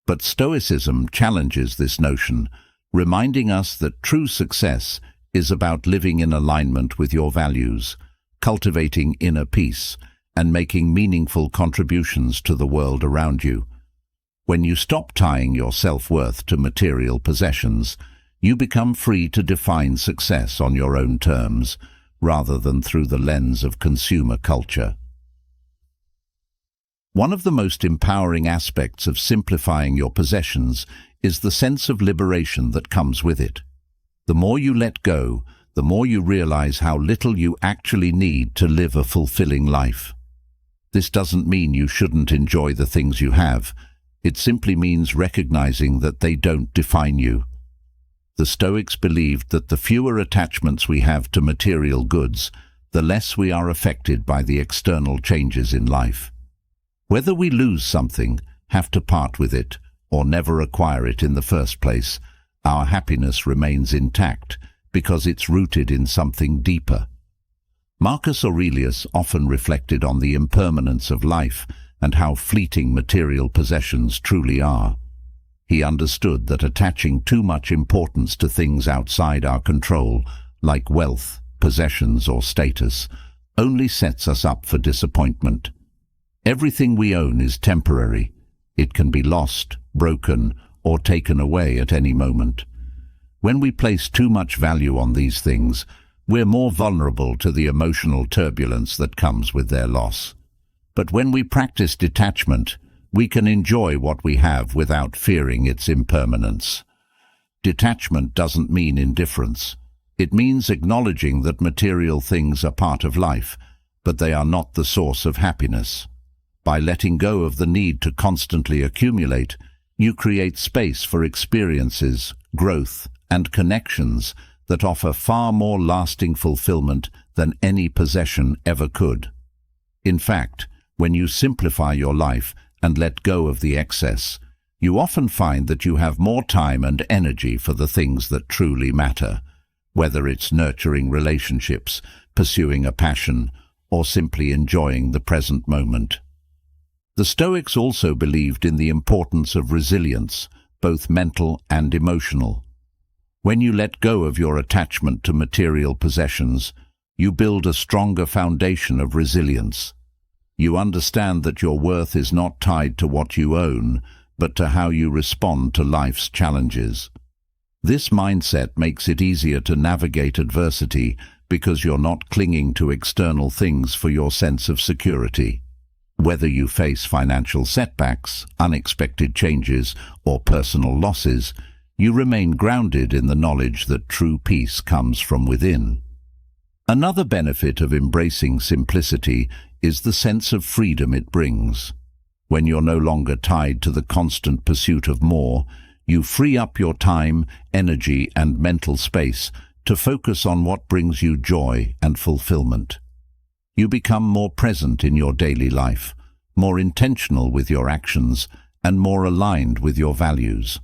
But Stoicism challenges this notion, reminding us that true success is about living in alignment with your values, cultivating inner peace, and making meaningful contributions to the world around you. When you stop tying your self-worth to material possessions, you become free to define success on your own terms, rather than through the lens of consumer culture. One of the most empowering aspects of simplifying your possessions is the sense of liberation that comes with it. The more you let go, the more you realize how little you actually need to live a fulfilling life. This doesn't mean you shouldn't enjoy the things you have. It simply means recognizing that they don't define you. The Stoics believed that the fewer attachments we have to material goods, the less we are affected by the external changes in life. Whether we lose something, have to part with it, or never acquire it in the first place, our happiness remains intact because it's rooted in something deeper. Marcus Aurelius often reflected on the impermanence of life and how fleeting material possessions truly are. He understood that attaching too much importance to things outside our control, like wealth, possessions, or status, only sets us up for disappointment. Everything we own is temporary. It can be lost, broken, or taken away at any moment. When we place too much value on these things, we're more vulnerable to the emotional turbulence that comes with their loss. But when we practice detachment, we can enjoy what we have without fearing its impermanence. Detachment doesn't mean indifference. It means acknowledging that material things are part of life, but they are not the source of happiness. By letting go of the need to constantly accumulate, you create space for experiences, growth, and connections that offer far more lasting fulfillment than any possession ever could. In fact, when you simplify your life and let go of the excess, you often find that you have more time and energy for the things that truly matter, whether it's nurturing relationships, pursuing a passion, or simply enjoying the present moment. The Stoics also believed in the importance of resilience, both mental and emotional. When you let go of your attachment to material possessions, you build a stronger foundation of resilience. You understand that your worth is not tied to what you own, but to how you respond to life's challenges. This mindset makes it easier to navigate adversity because you're not clinging to external things for your sense of security. Whether you face financial setbacks, unexpected changes, or personal losses, you remain grounded in the knowledge that true peace comes from within. Another benefit of embracing simplicity is the sense of freedom it brings. When you're no longer tied to the constant pursuit of more, you free up your time, energy, and mental space to focus on what brings you joy and fulfillment. You become more present in your daily life, more intentional with your actions, and more aligned with your values.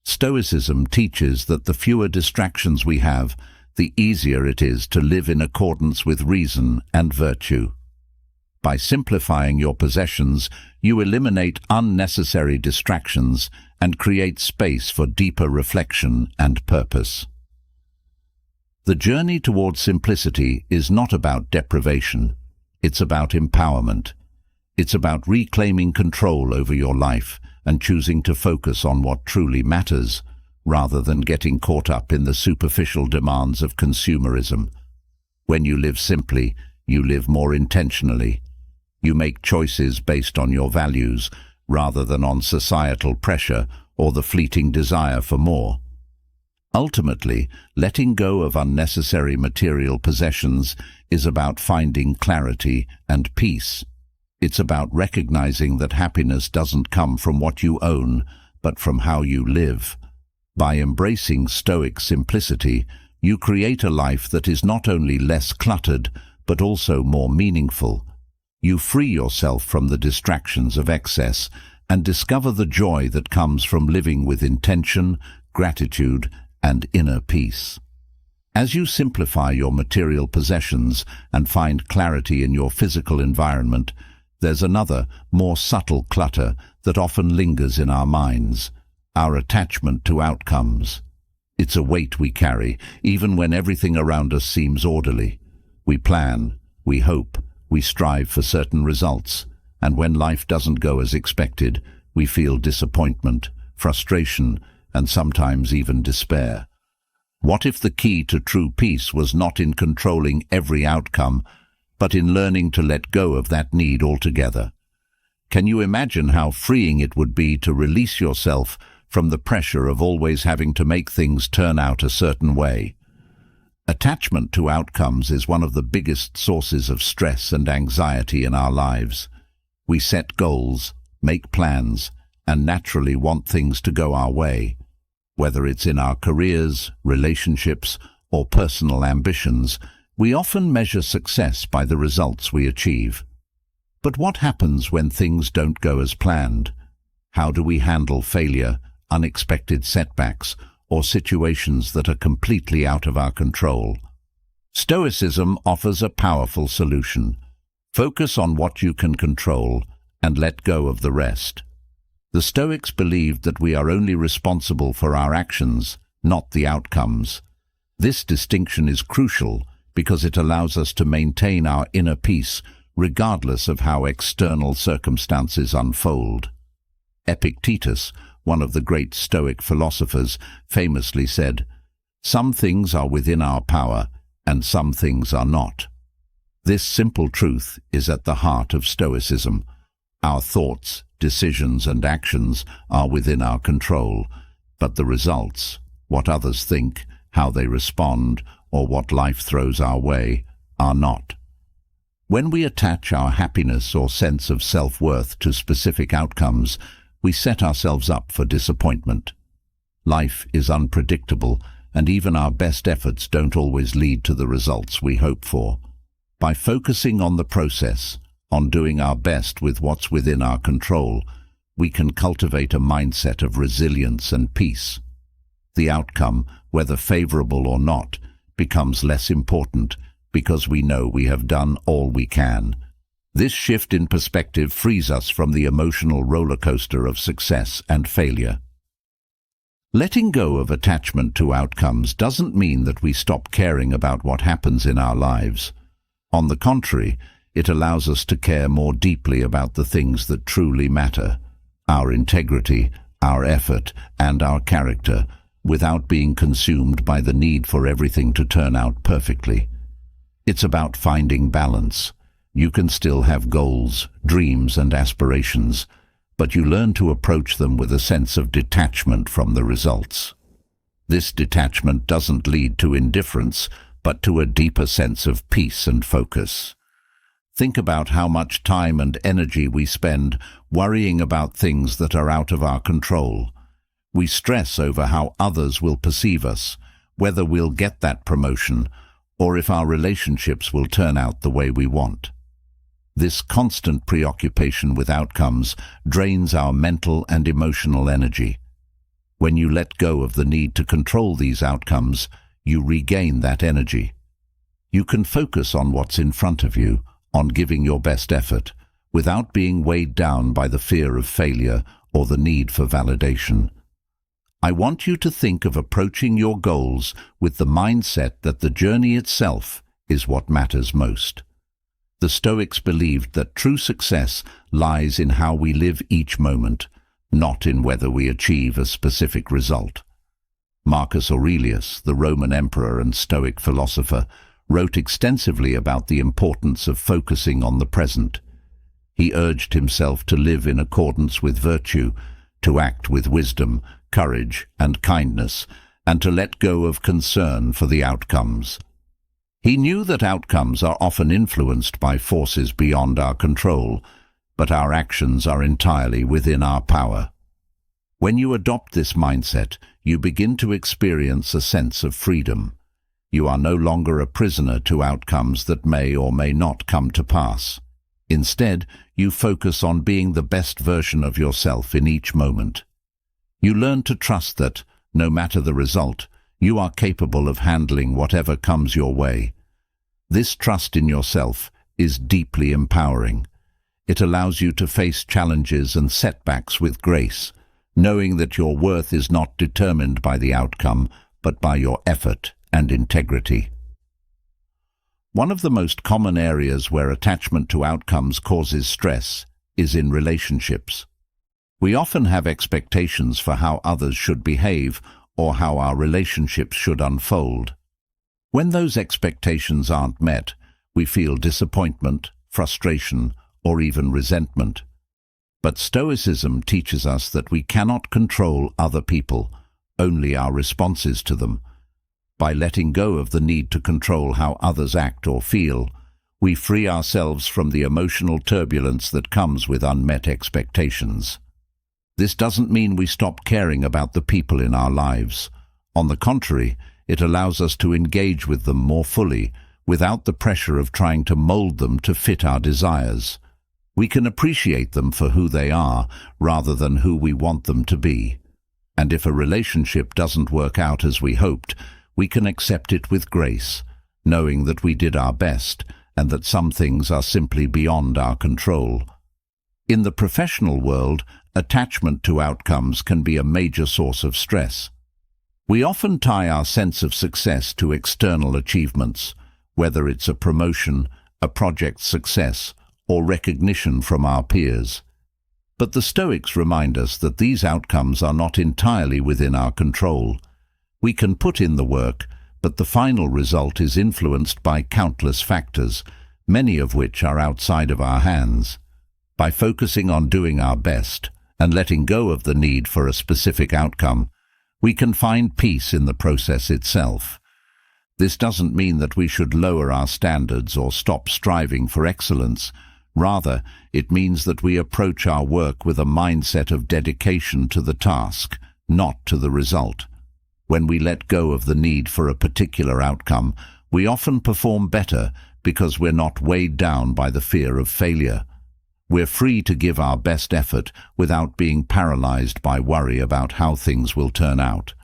Stoicism teaches that the fewer distractions we have, the easier it is to live in accordance with reason and virtue. By simplifying your possessions, you eliminate unnecessary distractions and create space for deeper reflection and purpose. The journey towards simplicity is not about deprivation. It's about empowerment. It's about reclaiming control over your life and choosing to focus on what truly matters, rather than getting caught up in the superficial demands of consumerism. When you live simply, you live more intentionally. You make choices based on your values, rather than on societal pressure or the fleeting desire for more. Ultimately, letting go of unnecessary material possessions is about finding clarity and peace. It's about recognizing that happiness doesn't come from what you own, but from how you live. By embracing Stoic simplicity, you create a life that is not only less cluttered, but also more meaningful. You free yourself from the distractions of excess and discover the joy that comes from living with intention, gratitude, and inner peace. As you simplify your material possessions and find clarity in your physical environment, there's another, more subtle clutter that often lingers in our minds: our attachment to outcomes. It's a weight we carry, even when everything around us seems orderly. We plan, we hope, we strive for certain results, and when life doesn't go as expected, we feel disappointment, frustration, and sometimes even despair. What if the key to true peace was not in controlling every outcome, but in learning to let go of that need altogether? Can you imagine how freeing it would be to release yourself from the pressure of always having to make things turn out a certain way? Attachment to outcomes is one of the biggest sources of stress and anxiety in our lives. We set goals, make plans, and naturally want things to go our way. Whether it's in our careers, relationships, or personal ambitions, we often measure success by the results we achieve. But what happens when things don't go as planned? How do we handle failure, unexpected setbacks, or situations that are completely out of our control? Stoicism offers a powerful solution. Focus on what you can control and let go of the rest. The Stoics believed that we are only responsible for our actions, not the outcomes. This distinction is crucial because it allows us to maintain our inner peace regardless of how external circumstances unfold. Epictetus, one of the great Stoic philosophers, famously said, "Some things are within our power, and some things are not." This simple truth is at the heart of Stoicism. Our thoughts, decisions, and actions are within our control, but the results, what others think, how they respond, or what life throws our way, are not. When we attach our happiness or sense of self-worth to specific outcomes, we set ourselves up for disappointment. Life is unpredictable, and even our best efforts don't always lead to the results we hope for. By focusing on the process, on doing our best with what's within our control, we can cultivate a mindset of resilience and peace. The outcome, whether favorable or not, becomes less important because we know we have done all we can. This shift in perspective frees us from the emotional roller coaster of success and failure. Letting go of attachment to outcomes doesn't mean that we stop caring about what happens in our lives. On the contrary, it allows us to care more deeply about the things that truly matter, our integrity, our effort, and our character, without being consumed by the need for everything to turn out perfectly. It's about finding balance. You can still have goals, dreams, and aspirations, but you learn to approach them with a sense of detachment from the results. This detachment doesn't lead to indifference, but to a deeper sense of peace and focus. Think about how much time and energy we spend worrying about things that are out of our control. We stress over how others will perceive us, whether we'll get that promotion, or if our relationships will turn out the way we want. This constant preoccupation with outcomes drains our mental and emotional energy. When you let go of the need to control these outcomes, you regain that energy. You can focus on what's in front of you, on giving your best effort, without being weighed down by the fear of failure or the need for validation. I want you to think of approaching your goals with the mindset that the journey itself is what matters most. The Stoics believed that true success lies in how we live each moment, not in whether we achieve a specific result. Marcus Aurelius, the Roman emperor and Stoic philosopher, wrote extensively about the importance of focusing on the present. He urged himself to live in accordance with virtue, to act with wisdom, courage, and kindness, and to let go of concern for the outcomes. He knew that outcomes are often influenced by forces beyond our control, but our actions are entirely within our power. When you adopt this mindset, you begin to experience a sense of freedom. You are no longer a prisoner to outcomes that may or may not come to pass. Instead, you focus on being the best version of yourself in each moment. You learn to trust that, no matter the result, you are capable of handling whatever comes your way. This trust in yourself is deeply empowering. It allows you to face challenges and setbacks with grace, knowing that your worth is not determined by the outcome, but by your effort and integrity. One of the most common areas where attachment to outcomes causes stress is in relationships. We often have expectations for how others should behave or how our relationships should unfold. When those expectations aren't met, we feel disappointment, frustration, or even resentment. But Stoicism teaches us that we cannot control other people, only our responses to them. By letting go of the need to control how others act or feel, we free ourselves from the emotional turbulence that comes with unmet expectations. This doesn't mean we stop caring about the people in our lives. On the contrary, it allows us to engage with them more fully, without the pressure of trying to mold them to fit our desires. We can appreciate them for who they are, rather than who we want them to be. And if a relationship doesn't work out as we hoped, we can accept it with grace, knowing that we did our best and that some things are simply beyond our control. In the professional world, attachment to outcomes can be a major source of stress. We often tie our sense of success to external achievements, whether it's a promotion, a project's success, or recognition from our peers. But the Stoics remind us that these outcomes are not entirely within our control. We can put in the work, but the final result is influenced by countless factors, many of which are outside of our hands. By focusing on doing our best and letting go of the need for a specific outcome, we can find peace in the process itself. This doesn't mean that we should lower our standards or stop striving for excellence. Rather, it means that we approach our work with a mindset of dedication to the task, not to the result. When we let go of the need for a particular outcome, we often perform better because we're not weighed down by the fear of failure. We're free to give our best effort without being paralyzed by worry about how things will turn out.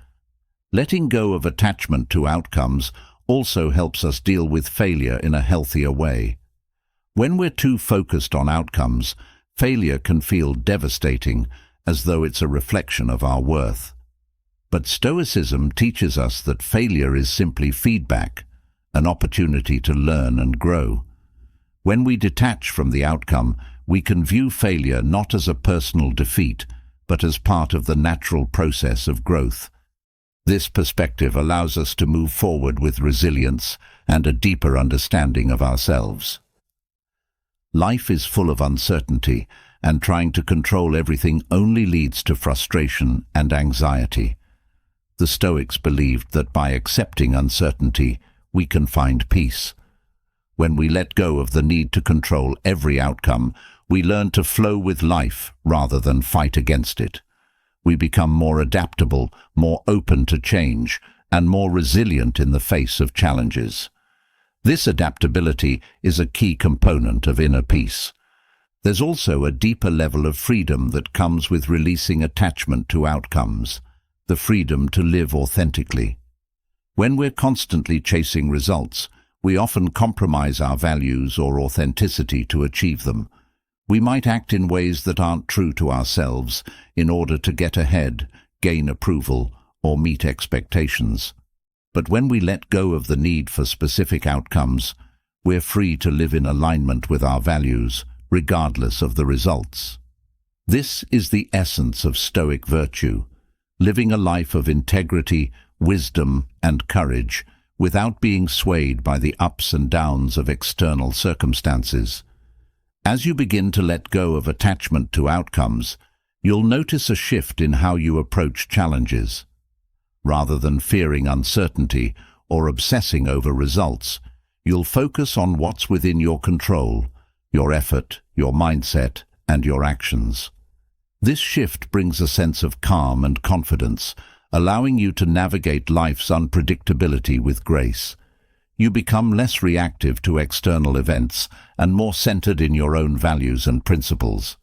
Letting go of attachment to outcomes also helps us deal with failure in a healthier way. When we're too focused on outcomes, failure can feel devastating, as though it's a reflection of our worth. But Stoicism teaches us that failure is simply feedback, an opportunity to learn and grow. When we detach from the outcome, we can view failure not as a personal defeat, but as part of the natural process of growth. This perspective allows us to move forward with resilience and a deeper understanding of ourselves. Life is full of uncertainty, and trying to control everything only leads to frustration and anxiety. The Stoics believed that by accepting uncertainty, we can find peace. When we let go of the need to control every outcome, we learn to flow with life rather than fight against it. We become more adaptable, more open to change, and more resilient in the face of challenges. This adaptability is a key component of inner peace. There's also a deeper level of freedom that comes with releasing attachment to outcomes, the freedom to live authentically. When we're constantly chasing results, we often compromise our values or authenticity to achieve them. We might act in ways that aren't true to ourselves in order to get ahead, gain approval, or meet expectations. But when we let go of the need for specific outcomes, we're free to live in alignment with our values, regardless of the results. This is the essence of Stoic virtue, living a life of integrity, wisdom, and courage, without being swayed by the ups and downs of external circumstances. As you begin to let go of attachment to outcomes, you'll notice a shift in how you approach challenges. Rather than fearing uncertainty or obsessing over results, you'll focus on what's within your control, your effort, your mindset, and your actions. This shift brings a sense of calm and confidence, allowing you to navigate life's unpredictability with grace. You become less reactive to external events and more centered in your own values and principles.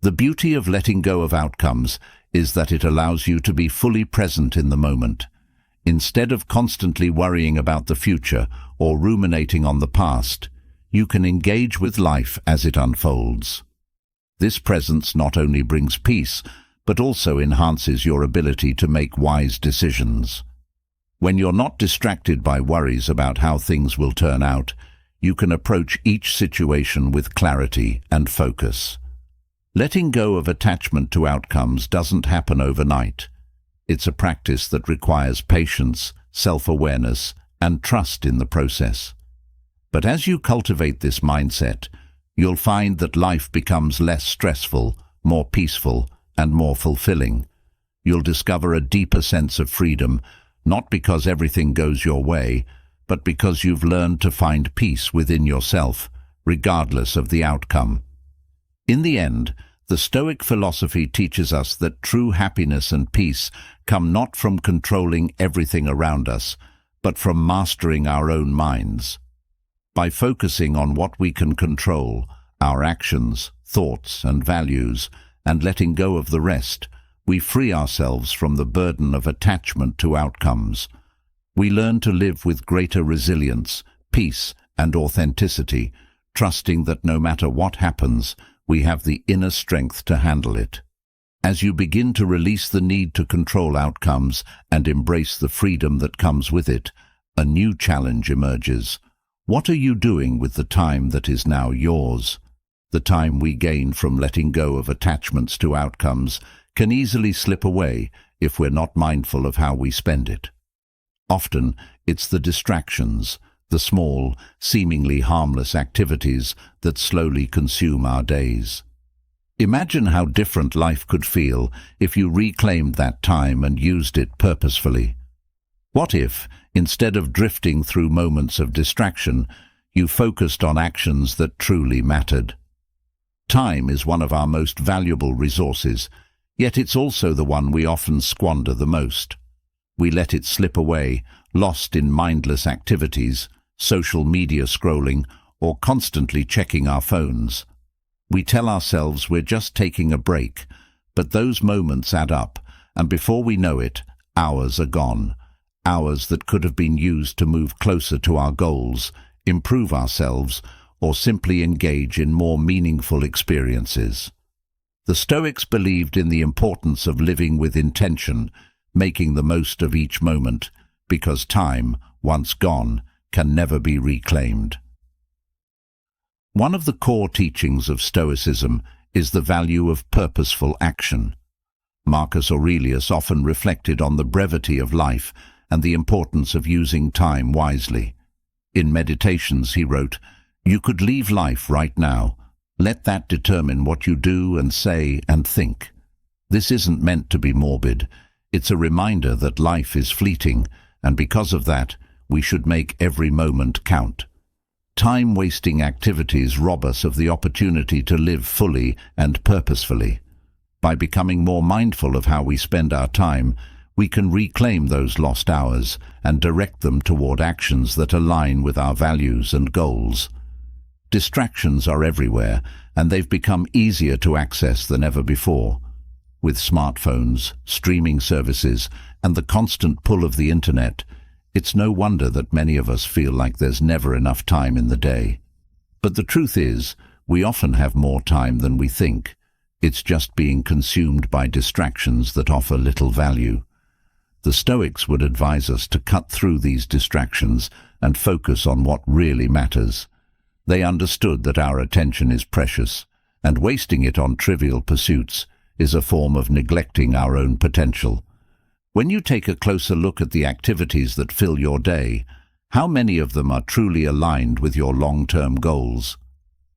The beauty of letting go of outcomes is that it allows you to be fully present in the moment. Instead of constantly worrying about the future or ruminating on the past, you can engage with life as it unfolds. This presence not only brings peace, but also enhances your ability to make wise decisions. When you're not distracted by worries about how things will turn out, you can approach each situation with clarity and focus. Letting go of attachment to outcomes doesn't happen overnight. It's a practice that requires patience, self-awareness, and trust in the process. But as you cultivate this mindset, you'll find that life becomes less stressful, more peaceful, and more fulfilling. You'll discover a deeper sense of freedom, not because everything goes your way, but because you've learned to find peace within yourself, regardless of the outcome. In the end, the Stoic philosophy teaches us that true happiness and peace come not from controlling everything around us, but from mastering our own minds. By focusing on what we can control, our actions, thoughts, and values, and letting go of the rest, we free ourselves from the burden of attachment to outcomes. We learn to live with greater resilience, peace, and authenticity, trusting that no matter what happens, we have the inner strength to handle it. As you begin to release the need to control outcomes and embrace the freedom that comes with it, a new challenge emerges. What are you doing with the time that is now yours? The time we gain from letting go of attachments to outcomes can easily slip away if we're not mindful of how we spend it. Often, it's the distractions, the small, seemingly harmless activities that slowly consume our days. Imagine how different life could feel if you reclaimed that time and used it purposefully. What if, instead of drifting through moments of distraction, you focused on actions that truly mattered? Time is one of our most valuable resources, yet it's also the one we often squander the most. We let it slip away, lost in mindless activities, social media scrolling, or constantly checking our phones. We tell ourselves we're just taking a break, but those moments add up, and before we know it, hours are gone. Hours that could have been used to move closer to our goals, improve ourselves, or simply engage in more meaningful experiences. The Stoics believed in the importance of living with intention, making the most of each moment, because time, once gone, can never be reclaimed. One of the core teachings of Stoicism is the value of purposeful action. Marcus Aurelius often reflected on the brevity of life and the importance of using time wisely. In Meditations he wrote, "You could leave life right now. Let that determine what you do and say and think." This isn't meant to be morbid. It's a reminder that life is fleeting, and because of that, we should make every moment count. Time-wasting activities rob us of the opportunity to live fully and purposefully. By becoming more mindful of how we spend our time, we can reclaim those lost hours and direct them toward actions that align with our values and goals. Distractions are everywhere, and they've become easier to access than ever before. With smartphones, streaming services, and the constant pull of the internet, it's no wonder that many of us feel like there's never enough time in the day. But the truth is, we often have more time than we think. It's just being consumed by distractions that offer little value. The Stoics would advise us to cut through these distractions and focus on what really matters. They understood that our attention is precious, and wasting it on trivial pursuits is a form of neglecting our own potential. When you take a closer look at the activities that fill your day, how many of them are truly aligned with your long-term goals?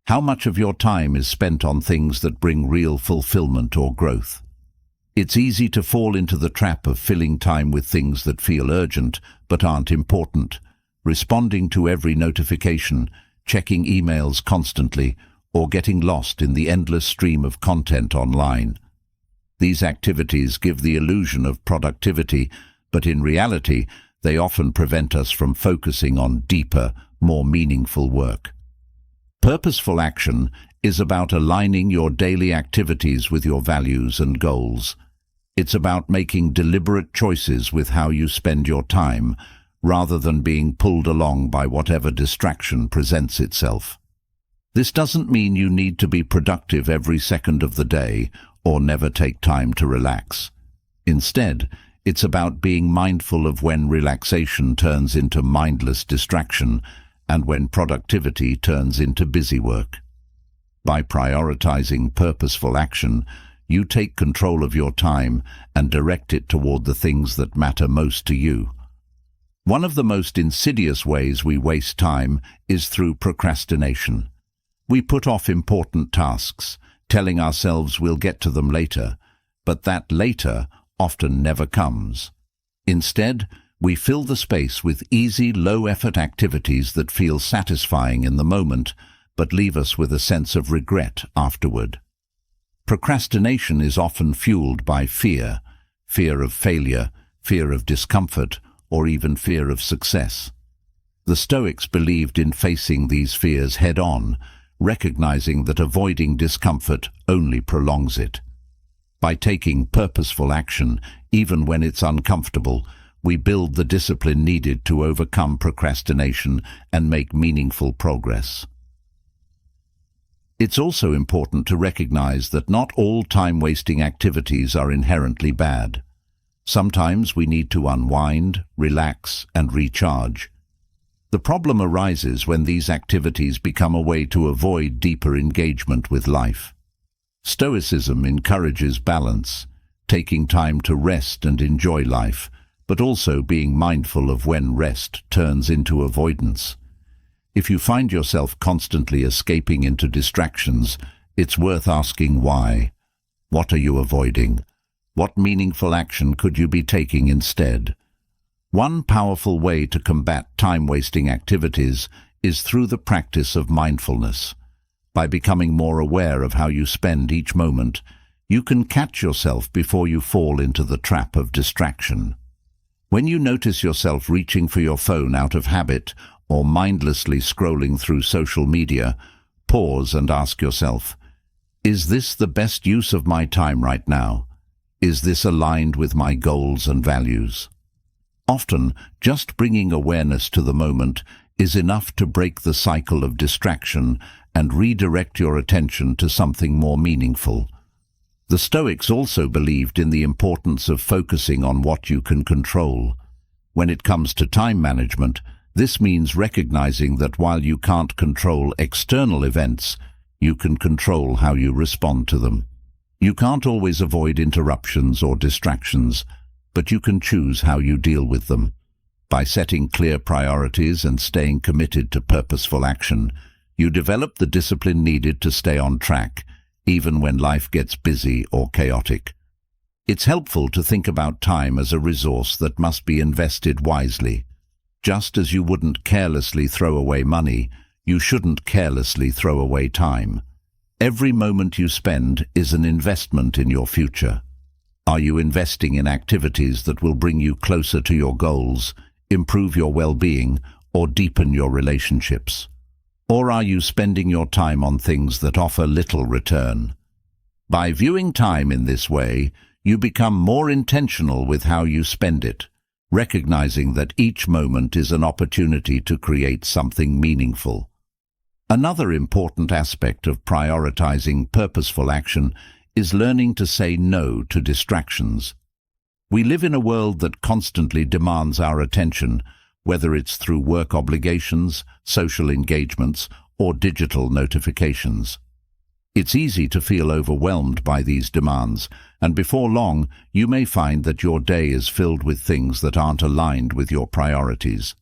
How much of your time is spent on things that bring real fulfillment or growth? It's easy to fall into the trap of filling time with things that feel urgent but aren't important, responding to every notification, checking emails constantly, or getting lost in the endless stream of content online. These activities give the illusion of productivity, but in reality, they often prevent us from focusing on deeper, more meaningful work. Purposeful action is about aligning your daily activities with your values and goals. It's about making deliberate choices with how you spend your time, rather than being pulled along by whatever distraction presents itself. This doesn't mean you need to be productive every second of the day or never take time to relax. Instead, it's about being mindful of when relaxation turns into mindless distraction and when productivity turns into busy work. By prioritizing purposeful action, you take control of your time and direct it toward the things that matter most to you. One of the most insidious ways we waste time is through procrastination. We put off important tasks, telling ourselves we'll get to them later, but that later often never comes. Instead, we fill the space with easy, low-effort activities that feel satisfying in the moment, but leave us with a sense of regret afterward. Procrastination is often fueled by fear of failure, fear of discomfort, or even fear of success. The Stoics believed in facing these fears head-on, recognizing that avoiding discomfort only prolongs it. By taking purposeful action, even when it's uncomfortable, we build the discipline needed to overcome procrastination and make meaningful progress. It's also important to recognize that not all time-wasting activities are inherently bad. Sometimes we need to unwind, relax, and recharge. The problem arises when these activities become a way to avoid deeper engagement with life. Stoicism encourages balance, taking time to rest and enjoy life, but also being mindful of when rest turns into avoidance. If you find yourself constantly escaping into distractions, it's worth asking why. What are you avoiding? What meaningful action could you be taking instead? One powerful way to combat time-wasting activities is through the practice of mindfulness. By becoming more aware of how you spend each moment, you can catch yourself before you fall into the trap of distraction. When you notice yourself reaching for your phone out of habit or mindlessly scrolling through social media, pause and ask yourself, is this the best use of my time right now? Is this aligned with my goals and values? Often, just bringing awareness to the moment is enough to break the cycle of distraction and redirect your attention to something more meaningful. The Stoics also believed in the importance of focusing on what you can control. When it comes to time management, this means recognizing that while you can't control external events, you can control how you respond to them. You can't always avoid interruptions or distractions, but you can choose how you deal with them. By setting clear priorities and staying committed to purposeful action, you develop the discipline needed to stay on track, even when life gets busy or chaotic. It's helpful to think about time as a resource that must be invested wisely. Just as you wouldn't carelessly throw away money, you shouldn't carelessly throw away time. Every moment you spend is an investment in your future. Are you investing in activities that will bring you closer to your goals, improve your well-being, or deepen your relationships? Or are you spending your time on things that offer little return? By viewing time in this way, you become more intentional with how you spend it, recognizing that each moment is an opportunity to create something meaningful. Another important aspect of prioritizing purposeful action is learning to say no to distractions. We live in a world that constantly demands our attention, whether it's through work obligations, social engagements, or digital notifications. It's easy to feel overwhelmed by these demands, and before long, you may find that your day is filled with things that aren't aligned with your priorities.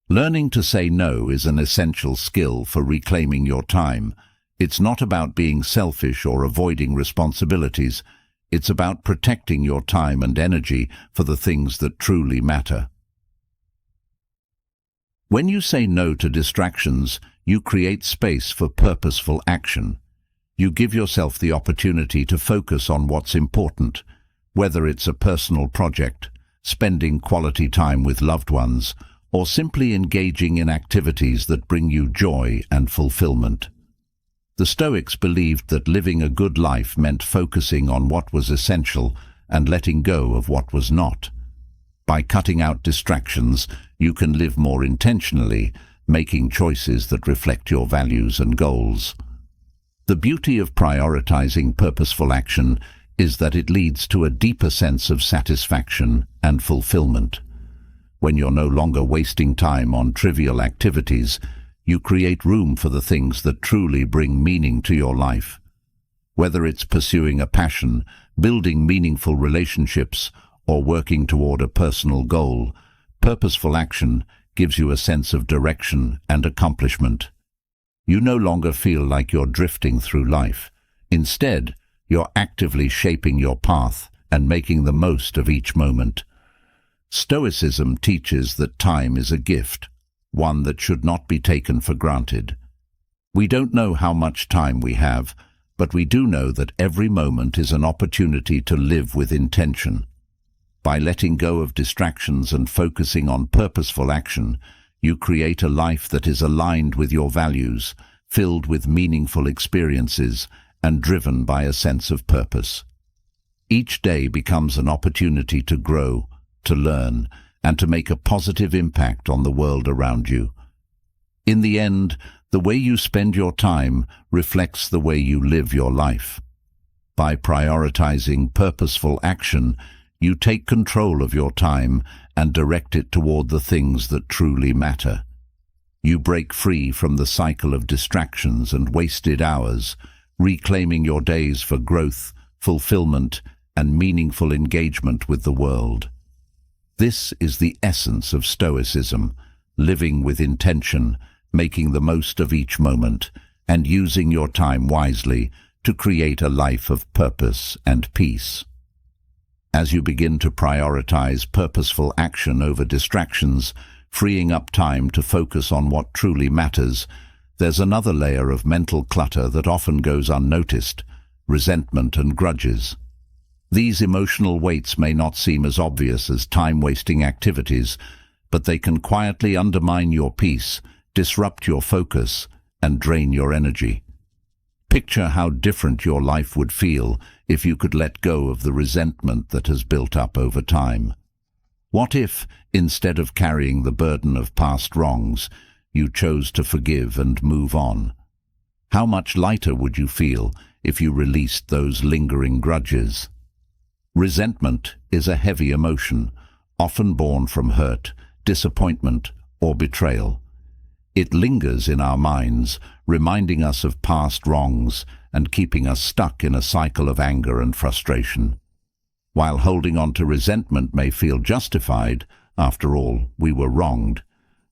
Learning to say no is an essential skill for reclaiming your time. It's not about being selfish or avoiding responsibilities. It's about protecting your time and energy for the things that truly matter. When you say no to distractions, you create space for purposeful action. You give yourself the opportunity to focus on what's important, whether it's a personal project, spending quality time with loved ones, or simply engaging in activities that bring you joy and fulfillment. The Stoics believed that living a good life meant focusing on what was essential and letting go of what was not. By cutting out distractions, you can live more intentionally, making choices that reflect your values and goals. The beauty of prioritizing purposeful action is that it leads to a deeper sense of satisfaction and fulfillment. When you're no longer wasting time on trivial activities, you create room for the things that truly bring meaning to your life. Whether it's pursuing a passion, building meaningful relationships, or working toward a personal goal, purposeful action gives you a sense of direction and accomplishment. You no longer feel like you're drifting through life. Instead, you're actively shaping your path and making the most of each moment. Stoicism teaches that time is a gift, one that should not be taken for granted. We don't know how much time we have, but we do know that every moment is an opportunity to live with intention. By letting go of distractions and focusing on purposeful action, you create a life that is aligned with your values, filled with meaningful experiences, and driven by a sense of purpose. Each day becomes an opportunity to grow, to learn, and to make a positive impact on the world around you. In the end, the way you spend your time reflects the way you live your life. By prioritizing purposeful action, you take control of your time and direct it toward the things that truly matter. You break free from the cycle of distractions and wasted hours, reclaiming your days for growth, fulfillment, and meaningful engagement with the world. This is the essence of Stoicism, living with intention, making the most of each moment, and using your time wisely to create a life of purpose and peace. As you begin to prioritize purposeful action over distractions, freeing up time to focus on what truly matters, there's another layer of mental clutter that often goes unnoticed: resentment and grudges. These emotional weights may not seem as obvious as time-wasting activities, but they can quietly undermine your peace, disrupt your focus, and drain your energy. Picture how different your life would feel if you could let go of the resentment that has built up over time. What if, instead of carrying the burden of past wrongs, you chose to forgive and move on? How much lighter would you feel if you released those lingering grudges. Resentment is a heavy emotion, often born from hurt, disappointment, or betrayal. It lingers in our minds, reminding us of past wrongs and keeping us stuck in a cycle of anger and frustration. While holding on to resentment may feel justified, after all, we were wronged,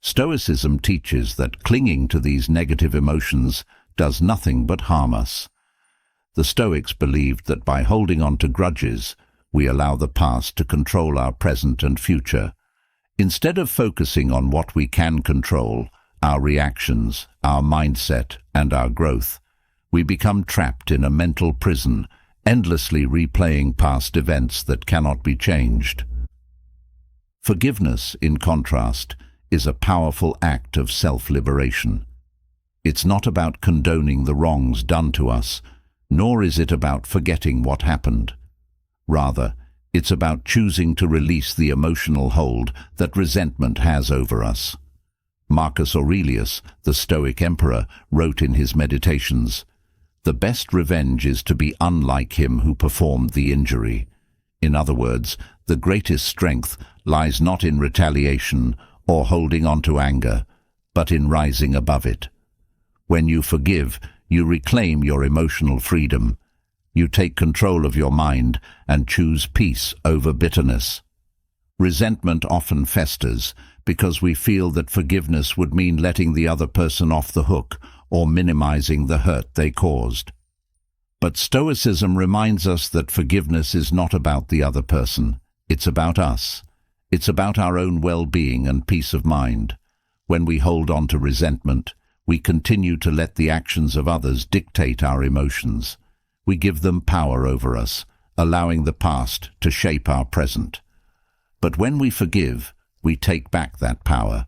Stoicism teaches that clinging to these negative emotions does nothing but harm us. The Stoics believed that by holding on to grudges, we allow the past to control our present and future. Instead of focusing on what we can control, our reactions, our mindset, and our growth, we become trapped in a mental prison, endlessly replaying past events that cannot be changed. Forgiveness, in contrast, is a powerful act of self-liberation. It's not about condoning the wrongs done to us, nor is it about forgetting what happened. Rather, it's about choosing to release the emotional hold that resentment has over us. Marcus Aurelius, the Stoic emperor, wrote in his Meditations, "The best revenge is to be unlike him who performed the injury." In other words, the greatest strength lies not in retaliation or holding on to anger, but in rising above it. When you forgive, you reclaim your emotional freedom. You take control of your mind and choose peace over bitterness. Resentment often festers because we feel that forgiveness would mean letting the other person off the hook or minimizing the hurt they caused. But Stoicism reminds us that forgiveness is not about the other person. It's about us. It's about our own well-being and peace of mind. When we hold on to resentment, we continue to let the actions of others dictate our emotions. We give them power over us, allowing the past to shape our present. But when we forgive, we take back that power.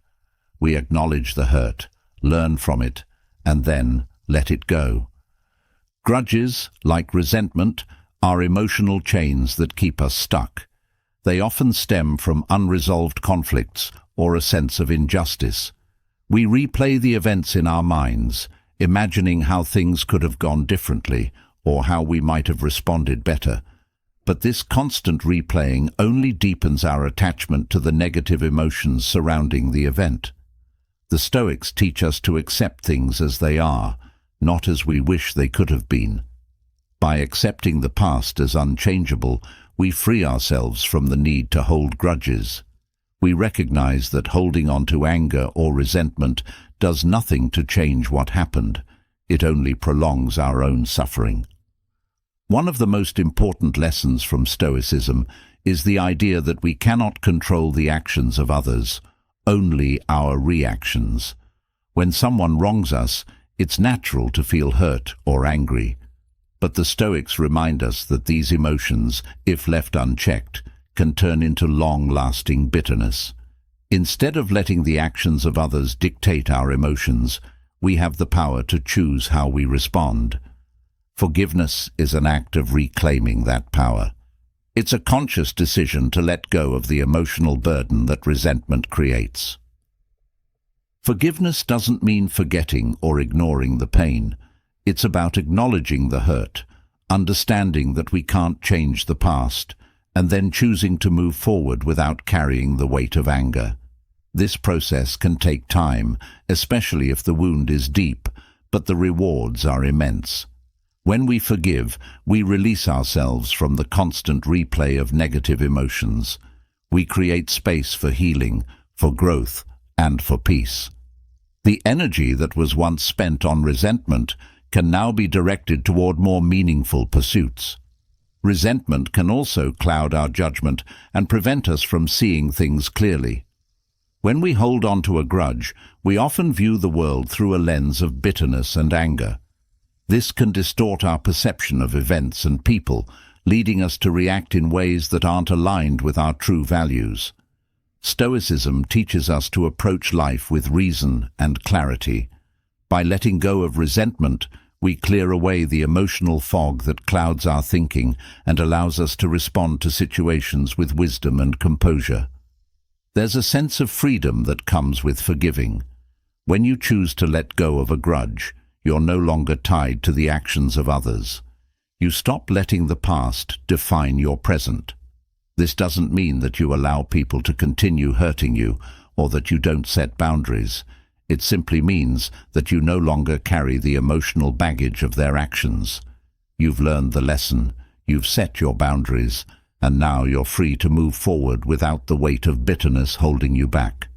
We acknowledge the hurt, learn from it, and then let it go. Grudges, like resentment, are emotional chains that keep us stuck. They often stem from unresolved conflicts or a sense of injustice. We replay the events in our minds, imagining how things could have gone differently or how we might have responded better. But this constant replaying only deepens our attachment to the negative emotions surrounding the event. The Stoics teach us to accept things as they are, not as we wish they could have been. By accepting the past as unchangeable, we free ourselves from the need to hold grudges. We recognize that holding on to anger or resentment does nothing to change what happened. It only prolongs our own suffering. One of the most important lessons from Stoicism is the idea that we cannot control the actions of others, only our reactions. When someone wrongs us, it's natural to feel hurt or angry. But the Stoics remind us that these emotions, if left unchecked, can turn into long-lasting bitterness. Instead of letting the actions of others dictate our emotions, we have the power to choose how we respond. Forgiveness is an act of reclaiming that power. It's a conscious decision to let go of the emotional burden that resentment creates. Forgiveness doesn't mean forgetting or ignoring the pain. It's about acknowledging the hurt, understanding that we can't change the past, and then choosing to move forward without carrying the weight of anger. This process can take time, especially if the wound is deep, but the rewards are immense. When we forgive, we release ourselves from the constant replay of negative emotions. We create space for healing, for growth, and for peace. The energy that was once spent on resentment can now be directed toward more meaningful pursuits. Resentment can also cloud our judgment and prevent us from seeing things clearly. When we hold on to a grudge, we often view the world through a lens of bitterness and anger. This can distort our perception of events and people, leading us to react in ways that aren't aligned with our true values. Stoicism teaches us to approach life with reason and clarity. By letting go of resentment, we clear away the emotional fog that clouds our thinking and allows us to respond to situations with wisdom and composure. There's a sense of freedom that comes with forgiving. When you choose to let go of a grudge, you're no longer tied to the actions of others. You stop letting the past define your present. This doesn't mean that you allow people to continue hurting you or that you don't set boundaries. It simply means that you no longer carry the emotional baggage of their actions. You've learned the lesson, you've set your boundaries, and now you're free to move forward without the weight of bitterness holding you back.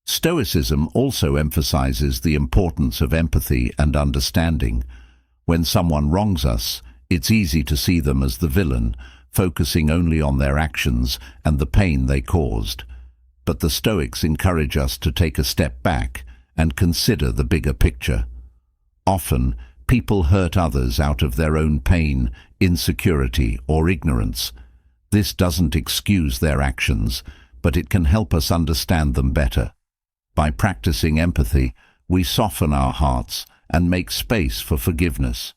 Stoicism also emphasizes the importance of empathy and understanding. When someone wrongs us, it's easy to see them as the villain, focusing only on their actions and the pain they caused. But the Stoics encourage us to take a step back and consider the bigger picture. Often, people hurt others out of their own pain, insecurity, or ignorance. This doesn't excuse their actions, but it can help us understand them better. By practicing empathy, we soften our hearts and make space for forgiveness.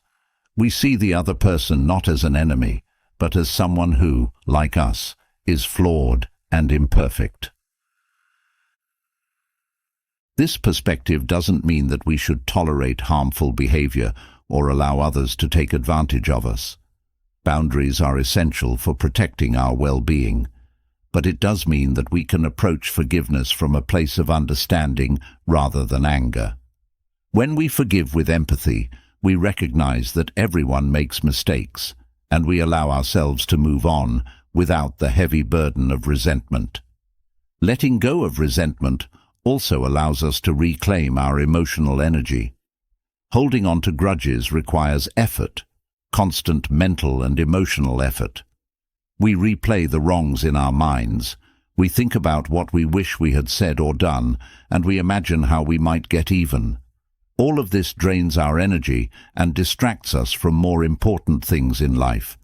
We see the other person not as an enemy, but as someone who, like us, is flawed and imperfect. This perspective doesn't mean that we should tolerate harmful behavior or allow others to take advantage of us. Boundaries are essential for protecting our well-being, but it does mean that we can approach forgiveness from a place of understanding rather than anger. When we forgive with empathy, we recognize that everyone makes mistakes, and we allow ourselves to move on without the heavy burden of resentment. Letting go of resentment also allows us to reclaim our emotional energy. Holding on to grudges requires effort, constant mental and emotional effort. We replay the wrongs in our minds. We think about what we wish we had said or done, and we imagine how we might get even. All of this drains our energy and distracts us from more important things in life.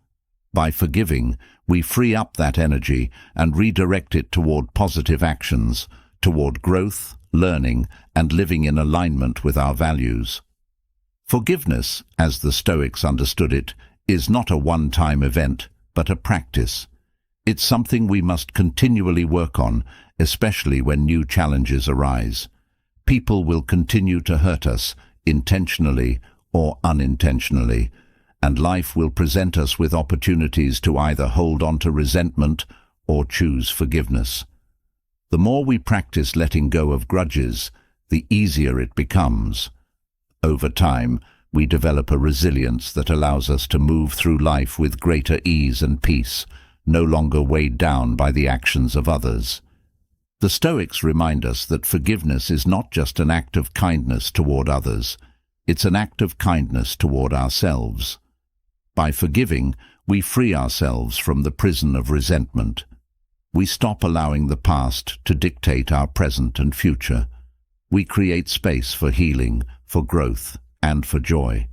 By forgiving, we free up that energy and redirect it toward positive actions, toward growth, learning, and living in alignment with our values. Forgiveness, as the Stoics understood it, is not a one-time event, but a practice. It's something we must continually work on, especially when new challenges arise. People will continue to hurt us, intentionally or unintentionally, and life will present us with opportunities to either hold on to resentment or choose forgiveness. The more we practice letting go of grudges, the easier it becomes. Over time, we develop a resilience that allows us to move through life with greater ease and peace, no longer weighed down by the actions of others. The Stoics remind us that forgiveness is not just an act of kindness toward others, it's an act of kindness toward ourselves. By forgiving, we free ourselves from the prison of resentment. We stop allowing the past to dictate our present and future. We create space for healing, for growth, and for joy.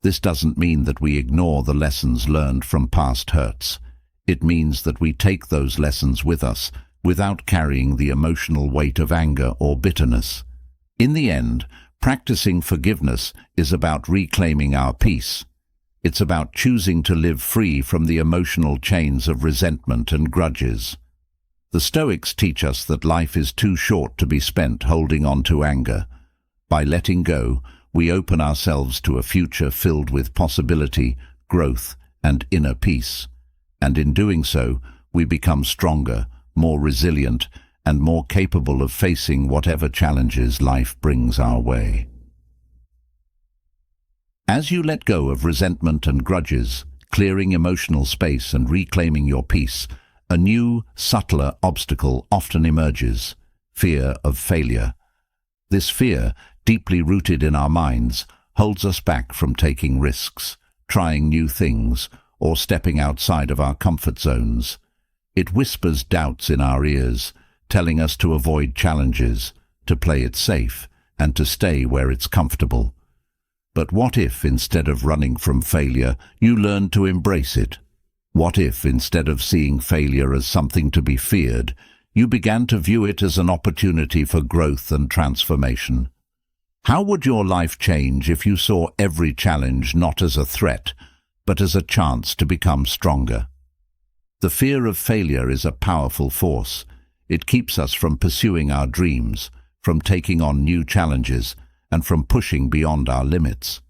This doesn't mean that we ignore the lessons learned from past hurts. It means that we take those lessons with us, without carrying the emotional weight of anger or bitterness. In the end, practicing forgiveness is about reclaiming our peace. It's about choosing to live free from the emotional chains of resentment and grudges. The Stoics teach us that life is too short to be spent holding on to anger. By letting go, we open ourselves to a future filled with possibility, growth, and inner peace. And in doing so, we become stronger, more resilient, and more capable of facing whatever challenges life brings our way. As you let go of resentment and grudges, clearing emotional space and reclaiming your peace, a new, subtler obstacle often emerges: fear of failure. This fear, deeply rooted in our minds, holds us back from taking risks, trying new things, or stepping outside of our comfort zones. It whispers doubts in our ears, telling us to avoid challenges, to play it safe, and to stay where it's comfortable. But what if, instead of running from failure, you learned to embrace it? What if, instead of seeing failure as something to be feared, you began to view it as an opportunity for growth and transformation? How would your life change if you saw every challenge not as a threat, but as a chance to become stronger? The fear of failure is a powerful force. It keeps us from pursuing our dreams, from taking on new challenges, and from pushing beyond our limits.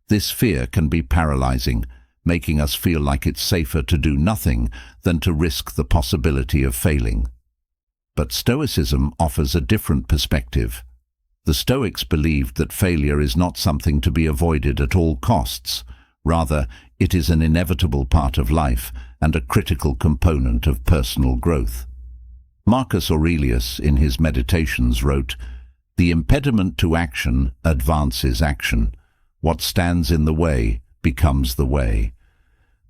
This fear can be paralyzing, making us feel like it's safer to do nothing than to risk the possibility of failing. But Stoicism offers a different perspective. The Stoics believed that failure is not something to be avoided at all costs. Rather, it is an inevitable part of life and a critical component of personal growth. Marcus Aurelius, in his Meditations, wrote, "The impediment to action advances action. What stands in the way becomes the way."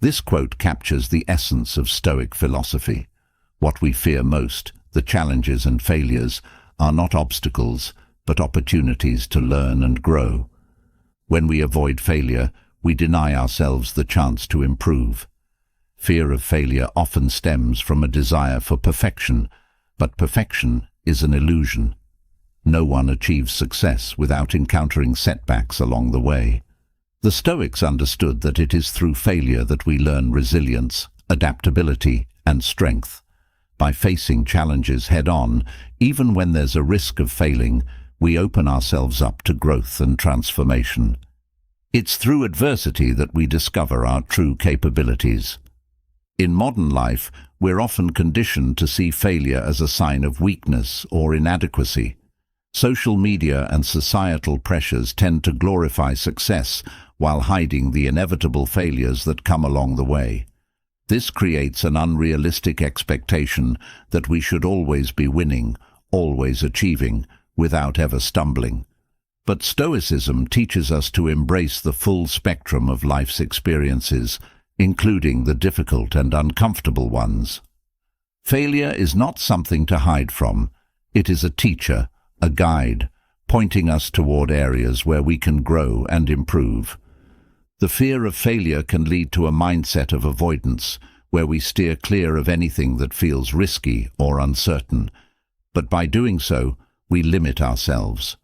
This quote captures the essence of Stoic philosophy. What we fear most, the challenges and failures, are not obstacles, but opportunities to learn and grow. When we avoid failure, we deny ourselves the chance to improve. Fear of failure often stems from a desire for perfection, but perfection is an illusion. No one achieves success without encountering setbacks along the way. The Stoics understood that it is through failure that we learn resilience, adaptability, and strength. By facing challenges head-on, even when there's a risk of failing, we open ourselves up to growth and transformation. It's through adversity that we discover our true capabilities. In modern life, we're often conditioned to see failure as a sign of weakness or inadequacy. Social media and societal pressures tend to glorify success while hiding the inevitable failures that come along the way. This creates an unrealistic expectation that we should always be winning, always achieving, without ever stumbling. But Stoicism teaches us to embrace the full spectrum of life's experiences, including the difficult and uncomfortable ones. Failure is not something to hide from. It is a teacher, a guide, pointing us toward areas where we can grow and improve. The fear of failure can lead to a mindset of avoidance, where we steer clear of anything that feels risky or uncertain. But by doing so, we limit ourselves.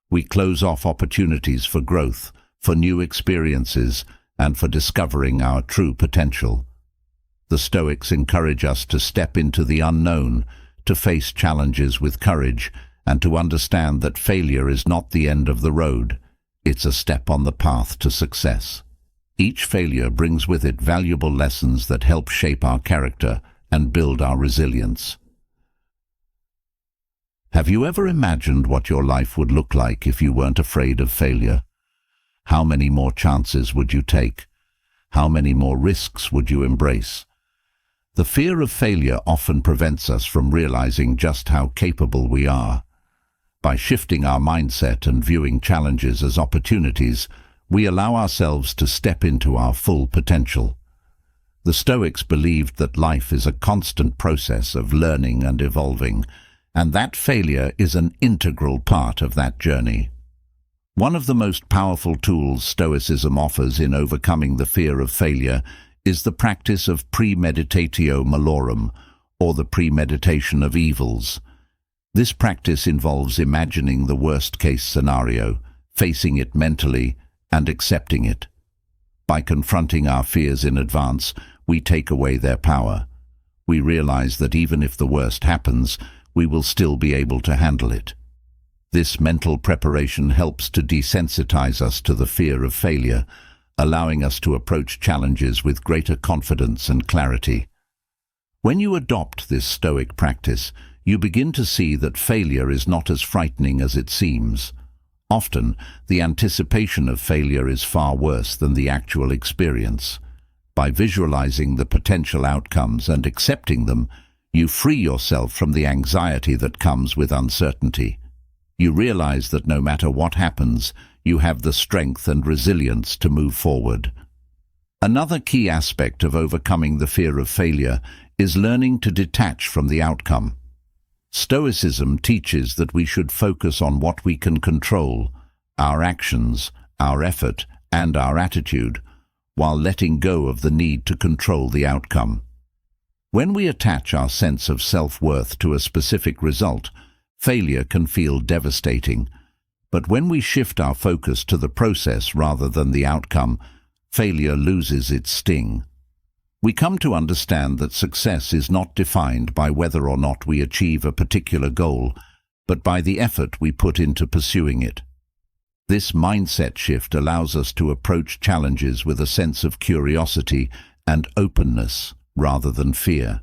We close off opportunities for growth, for new experiences, and for discovering our true potential. The Stoics encourage us to step into the unknown, to face challenges with courage, and to understand that failure is not the end of the road. It's a step on the path to success. Each failure brings with it valuable lessons that help shape our character and build our resilience. Have you ever imagined what your life would look like if you weren't afraid of failure? How many more chances would you take? How many more risks would you embrace? The fear of failure often prevents us from realizing just how capable we are. By shifting our mindset and viewing challenges as opportunities, we allow ourselves to step into our full potential. The Stoics believed that life is a constant process of learning and evolving, and that failure is an integral part of that journey. One of the most powerful tools Stoicism offers in overcoming the fear of failure is the practice of premeditatio malorum, or the premeditation of evils. This practice involves imagining the worst-case scenario, facing it mentally, and accepting it. By confronting our fears in advance, we take away their power. We realize that even if the worst happens, we will still be able to handle it. This mental preparation helps to desensitize us to the fear of failure, allowing us to approach challenges with greater confidence and clarity. When you adopt this Stoic practice, you begin to see that failure is not as frightening as it seems. Often, the anticipation of failure is far worse than the actual experience. By visualizing the potential outcomes and accepting them, you free yourself from the anxiety that comes with uncertainty. You realize that no matter what happens, you have the strength and resilience to move forward. Another key aspect of overcoming the fear of failure is learning to detach from the outcome. Stoicism teaches that we should focus on what we can control, our actions, our effort, and our attitude, while letting go of the need to control the outcome. When we attach our sense of self-worth to a specific result, failure can feel devastating. But when we shift our focus to the process rather than the outcome, failure loses its sting. We come to understand that success is not defined by whether or not we achieve a particular goal, but by the effort we put into pursuing it. This mindset shift allows us to approach challenges with a sense of curiosity and openness rather than fear.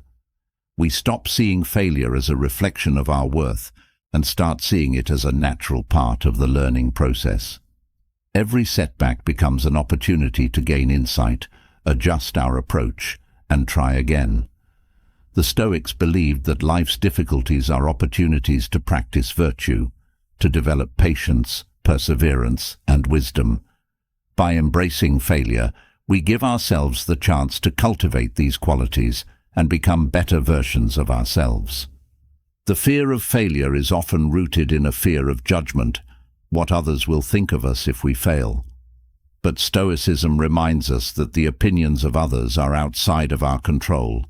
We stop seeing failure as a reflection of our worth and start seeing it as a natural part of the learning process. Every setback becomes an opportunity to gain insight, adjust our approach, and try again. The Stoics believed that life's difficulties are opportunities to practice virtue, to develop patience, perseverance, and wisdom. By embracing failure, we give ourselves the chance to cultivate these qualities and become better versions of ourselves. The fear of failure is often rooted in a fear of judgment, what others will think of us if we fail. But Stoicism reminds us that the opinions of others are outside of our control.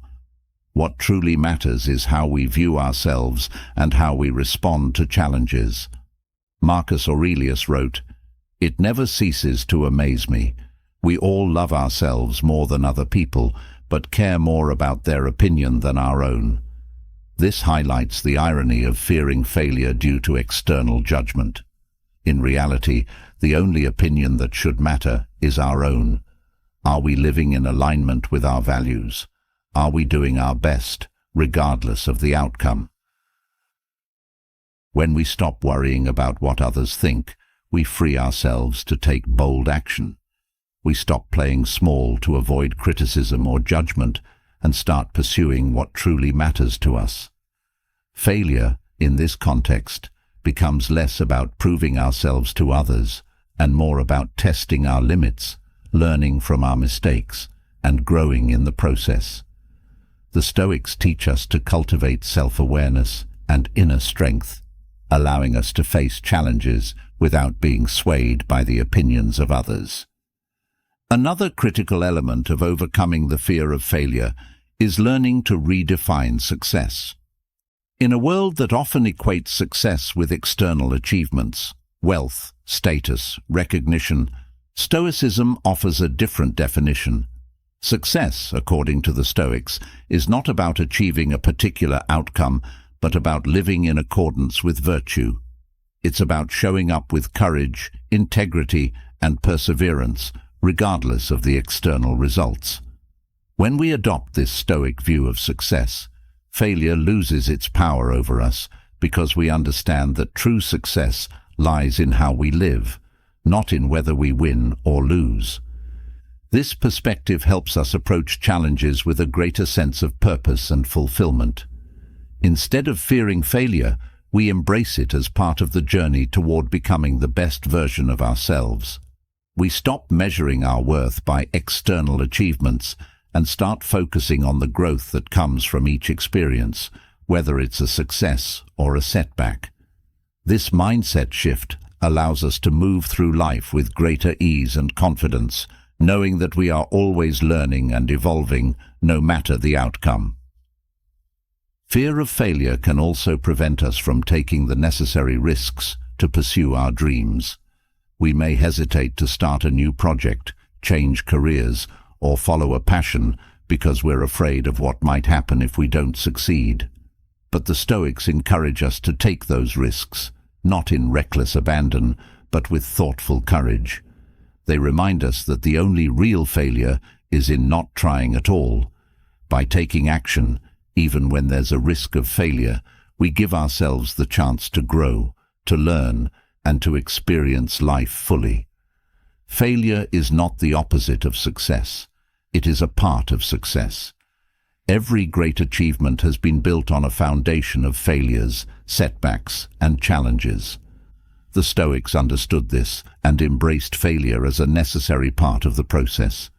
What truly matters is how we view ourselves and how we respond to challenges. Marcus Aurelius wrote, "It never ceases to amaze me. We all love ourselves more than other people, but care more about their opinion than our own." This highlights the irony of fearing failure due to external judgment. In reality, the only opinion that should matter is our own. Are we living in alignment with our values? Are we doing our best, regardless of the outcome? When we stop worrying about what others think, we free ourselves to take bold action. We stop playing small to avoid criticism or judgment and start pursuing what truly matters to us. Failure, in this context, becomes less about proving ourselves to others and more about testing our limits, learning from our mistakes, and growing in the process. The Stoics teach us to cultivate self-awareness and inner strength, allowing us to face challenges without being swayed by the opinions of others. Another critical element of overcoming the fear of failure is learning to redefine success. In a world that often equates success with external achievements, wealth, status, recognition, Stoicism offers a different definition. Success, according to the Stoics, is not about achieving a particular outcome, but about living in accordance with virtue. It's about showing up with courage, integrity, and perseverance, regardless of the external results. When we adopt this Stoic view of success, failure loses its power over us because we understand that true success lies in how we live, not in whether we win or lose. This perspective helps us approach challenges with a greater sense of purpose and fulfillment. Instead of fearing failure, we embrace it as part of the journey toward becoming the best version of ourselves. We stop measuring our worth by external achievements and start focusing on the growth that comes from each experience, whether it's a success or a setback. This mindset shift allows us to move through life with greater ease and confidence, knowing that we are always learning and evolving, no matter the outcome. Fear of failure can also prevent us from taking the necessary risks to pursue our dreams. We may hesitate to start a new project, change careers, or follow a passion because we're afraid of what might happen if we don't succeed. But the Stoics encourage us to take those risks, not in reckless abandon, but with thoughtful courage. They remind us that the only real failure is in not trying at all. By taking action, even when there's a risk of failure, we give ourselves the chance to grow, to learn, and to experience life fully. Failure is not the opposite of success. It is a part of success. Every great achievement has been built on a foundation of failures, setbacks, and challenges. The Stoics understood this and embraced failure as a necessary part of the process.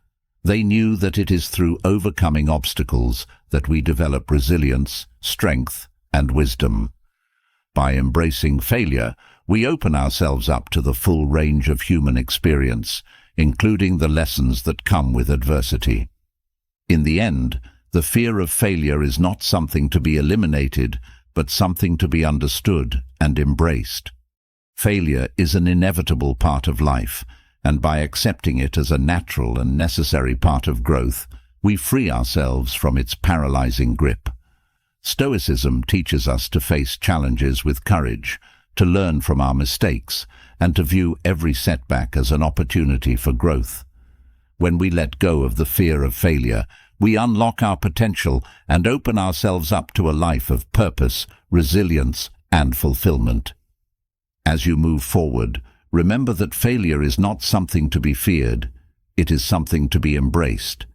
They knew that it is through overcoming obstacles that we develop resilience, strength, and wisdom. By embracing failure, we open ourselves up to the full range of human experience, including the lessons that come with adversity. In the end, the fear of failure is not something to be eliminated, but something to be understood and embraced. Failure is an inevitable part of life, and by accepting it as a natural and necessary part of growth, we free ourselves from its paralyzing grip. Stoicism teaches us to face challenges with courage, to learn from our mistakes, and to view every setback as an opportunity for growth. When we let go of the fear of failure, we unlock our potential and open ourselves up to a life of purpose, resilience, and fulfillment. As you move forward, remember that failure is not something to be feared, it is something to be embraced.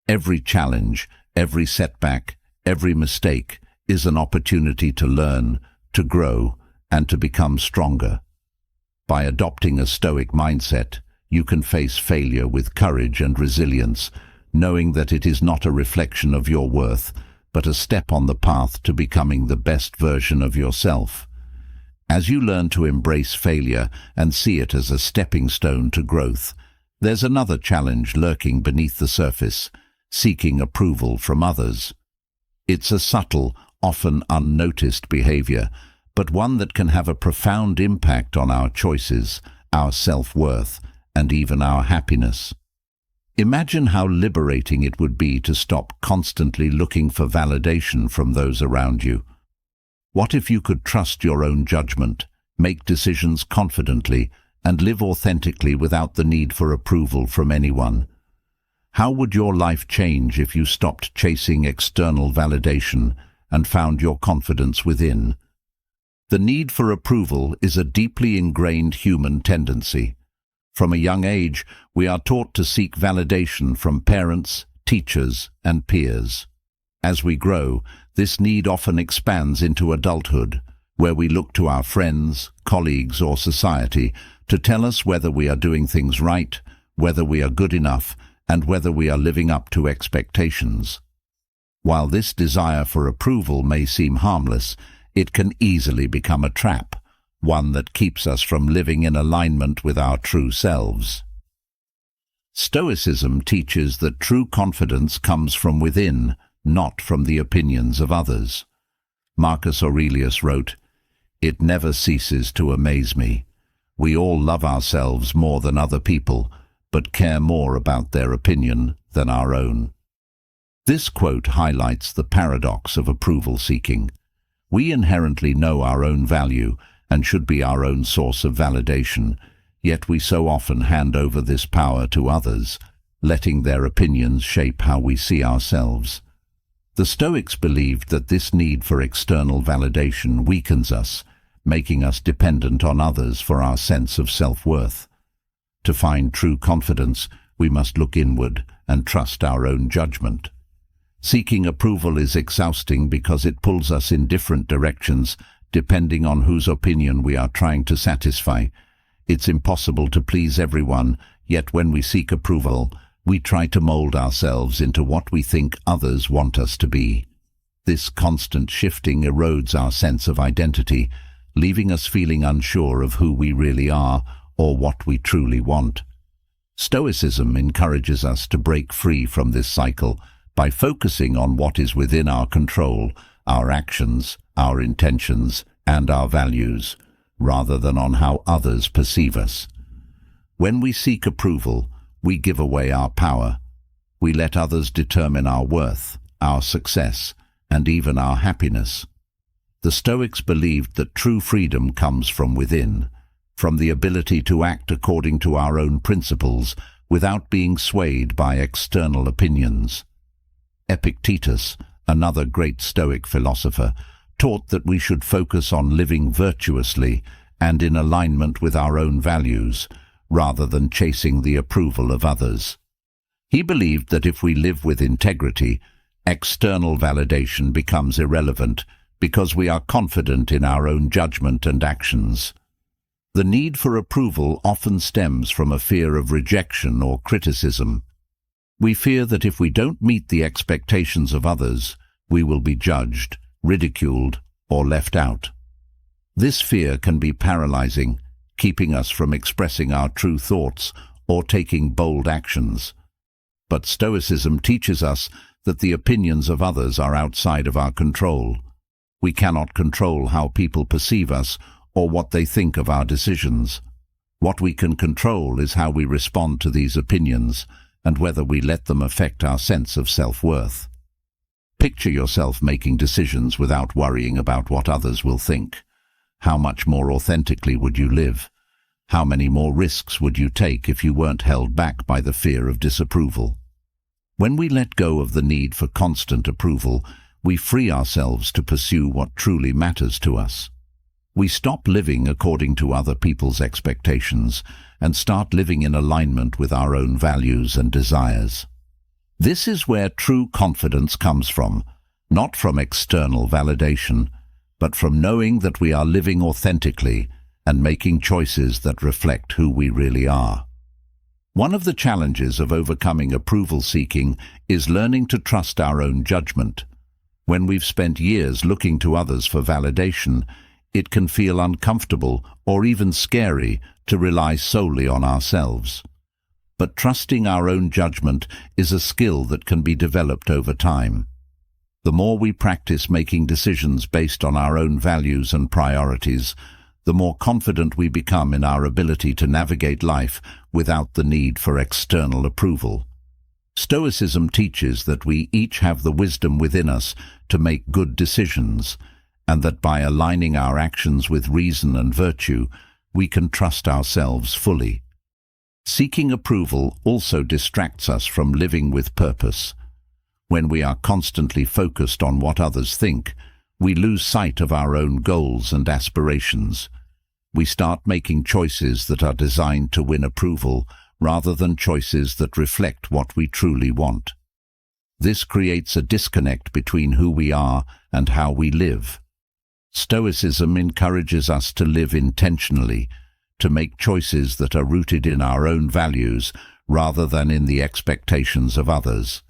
Every challenge, every setback, every mistake is an opportunity to learn, to grow, and to become stronger. By adopting a Stoic mindset, you can face failure with courage and resilience, knowing that it is not a reflection of your worth, but a step on the path to becoming the best version of yourself. As you learn to embrace failure and see it as a stepping stone to growth, there's another challenge lurking beneath the surface: seeking approval from others. It's a subtle, often unnoticed behavior, but one that can have a profound impact on our choices, our self-worth, and even our happiness. Imagine how liberating it would be to stop constantly looking for validation from those around you. What if you could trust your own judgment, make decisions confidently, and live authentically without the need for approval from anyone? How would your life change if you stopped chasing external validation and found your confidence within? The need for approval is a deeply ingrained human tendency. From a young age, we are taught to seek validation from parents, teachers, and peers. As we grow, this need often expands into adulthood, where we look to our friends, colleagues, or society to tell us whether we are doing things right, whether we are good enough, and whether we are living up to expectations. While this desire for approval may seem harmless, it can easily become a trap, one that keeps us from living in alignment with our true selves. Stoicism teaches that true confidence comes from within, not from the opinions of others. Marcus Aurelius wrote, "It never ceases to amaze me. We all love ourselves more than other people, but care more about their opinion than our own." This quote highlights the paradox of approval seeking. We inherently know our own value and should be our own source of validation, yet we so often hand over this power to others, letting their opinions shape how we see ourselves. The Stoics believed that this need for external validation weakens us, making us dependent on others for our sense of self-worth. To find true confidence, we must look inward and trust our own judgment. Seeking approval is exhausting because it pulls us in different directions, depending on whose opinion we are trying to satisfy. It's impossible to please everyone, yet when we seek approval, we try to mold ourselves into what we think others want us to be. This constant shifting erodes our sense of identity, leaving us feeling unsure of who we really are or what we truly want. Stoicism encourages us to break free from this cycle by focusing on what is within our control, our actions, our intentions, and our values, rather than on how others perceive us. When we seek approval, we give away our power. We let others determine our worth, our success, and even our happiness. The Stoics believed that true freedom comes from within, from the ability to act according to our own principles without being swayed by external opinions. Epictetus, another great Stoic philosopher, taught that we should focus on living virtuously and in alignment with our own values, rather than chasing the approval of others. He believed that if we live with integrity, external validation becomes irrelevant because we are confident in our own judgment and actions. The need for approval often stems from a fear of rejection or criticism. We fear that if we don't meet the expectations of others, we will be judged, ridiculed, or left out. This fear can be paralyzing, keeping us from expressing our true thoughts or taking bold actions. But Stoicism teaches us that the opinions of others are outside of our control. We cannot control how people perceive us or what they think of our decisions. What we can control is how we respond to these opinions and whether we let them affect our sense of self-worth. Picture yourself making decisions without worrying about what others will think. how much more authentically would you live? How many more risks would you take if you weren't held back by the fear of disapproval? When we let go of the need for constant approval, we free ourselves to pursue what truly matters to us. We stop living according to other people's expectations and start living in alignment with our own values and desires. This is where true confidence comes from, not from external validation, but from knowing that we are living authentically and making choices that reflect who we really are. One of the challenges of overcoming approval seeking is learning to trust our own judgment. When we've spent years looking to others for validation, it can feel uncomfortable or even scary to rely solely on ourselves. But trusting our own judgment is a skill that can be developed over time. The more we practice making decisions based on our own values and priorities, the more confident we become in our ability to navigate life without the need for external approval. Stoicism teaches that we each have the wisdom within us to make good decisions, and that by aligning our actions with reason and virtue, we can trust ourselves fully. Seeking approval also distracts us from living with purpose. When we are constantly focused on what others think, we lose sight of our own goals and aspirations. We start making choices that are designed to win approval rather than choices that reflect what we truly want. This creates a disconnect between who we are and how we live. Stoicism encourages us to live intentionally, to make choices that are rooted in our own values rather than in the expectations of others.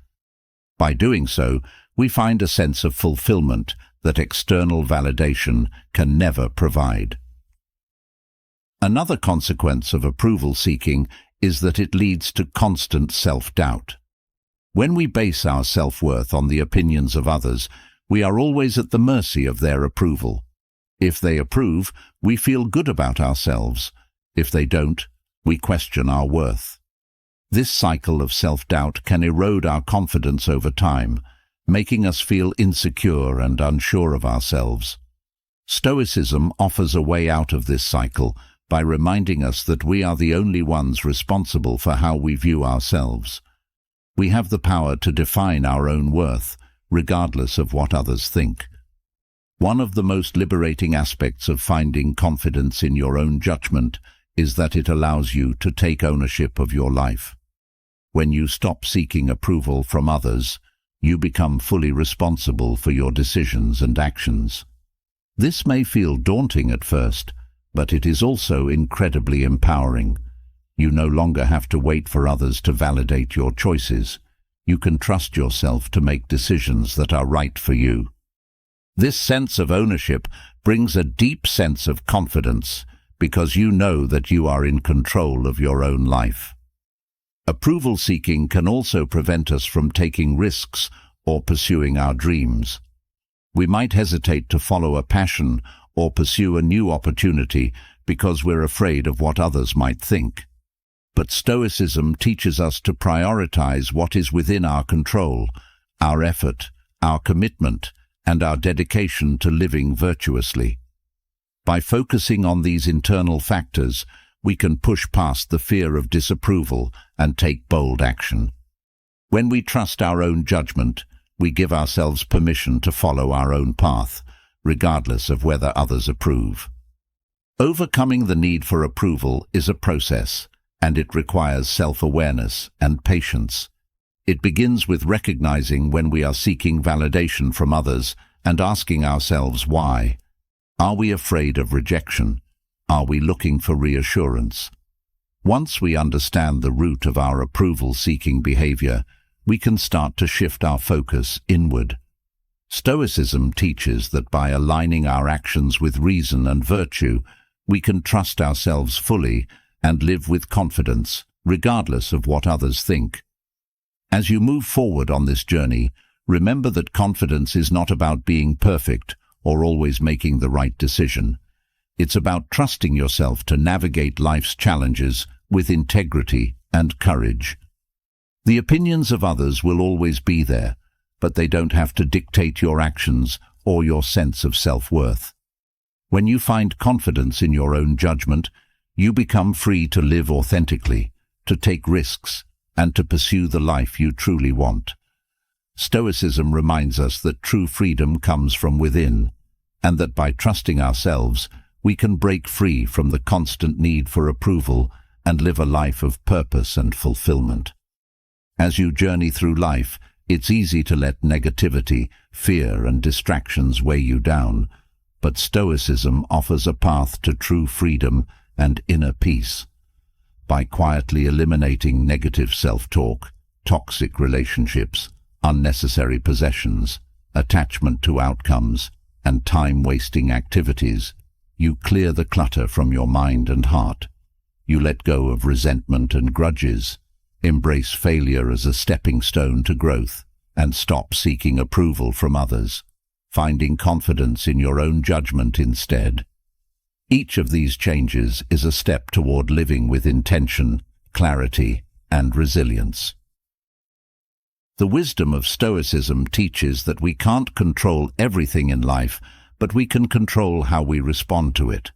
By doing so, we find a sense of fulfillment that external validation can never provide. Another consequence of approval seeking is that it leads to constant self-doubt. When we base our self-worth on the opinions of others, we are always at the mercy of their approval. If they approve, we feel good about ourselves. If they don't, we question our worth. This cycle of self-doubt can erode our confidence over time, making us feel insecure and unsure of ourselves. Stoicism offers a way out of this cycle by reminding us that we are the only ones responsible for how we view ourselves. We have the power to define our own worth, regardless of what others think. One of the most liberating aspects of finding confidence in your own judgment is that it allows you to take ownership of your life. When you stop seeking approval from others, you become fully responsible for your decisions and actions. This may feel daunting at first, but it is also incredibly empowering. You no longer have to wait for others to validate your choices. You can trust yourself to make decisions that are right for you. This sense of ownership brings a deep sense of confidence because you know that you are in control of your own life. Approval seeking can also prevent us from taking risks or pursuing our dreams. We might hesitate to follow a passion or pursue a new opportunity because we're afraid of what others might think. But Stoicism teaches us to prioritize what is within our control, our effort, our commitment, and our dedication to living virtuously. By focusing on these internal factors, we can push past the fear of disapproval and take bold action. When we trust our own judgment, we give ourselves permission to follow our own path, regardless of whether others approve. Overcoming the need for approval is a process, and it requires self-awareness and patience. It begins with recognizing when we are seeking validation from others and asking ourselves why. Are we afraid of rejection? Are we looking for reassurance? Once we understand the root of our approval-seeking behavior, we can start to shift our focus inward. Stoicism teaches that by aligning our actions with reason and virtue, we can trust ourselves fully and live with confidence, regardless of what others think. As you move forward on this journey, remember that confidence is not about being perfect or always making the right decision. It's about trusting yourself to navigate life's challenges with integrity and courage. The opinions of others will always be there, but they don't have to dictate your actions or your sense of self-worth. When you find confidence in your own judgment, you become free to live authentically, to take risks, and to pursue the life you truly want. Stoicism reminds us that true freedom comes from within, and that by trusting ourselves, we can break free from the constant need for approval and live a life of purpose and fulfillment. As you journey through life, it's easy to let negativity, fear, and distractions weigh you down, but Stoicism offers a path to true freedom and inner peace. By quietly eliminating negative self-talk, toxic relationships, unnecessary possessions, attachment to outcomes, and time-wasting activities, you clear the clutter from your mind and heart. You let go of resentment and grudges, embrace failure as a stepping stone to growth, and stop seeking approval from others, finding confidence in your own judgment instead. Each of these changes is a step toward living with intention, clarity, and resilience. The wisdom of Stoicism teaches that we can't control everything in life, but we can control how we respond to it.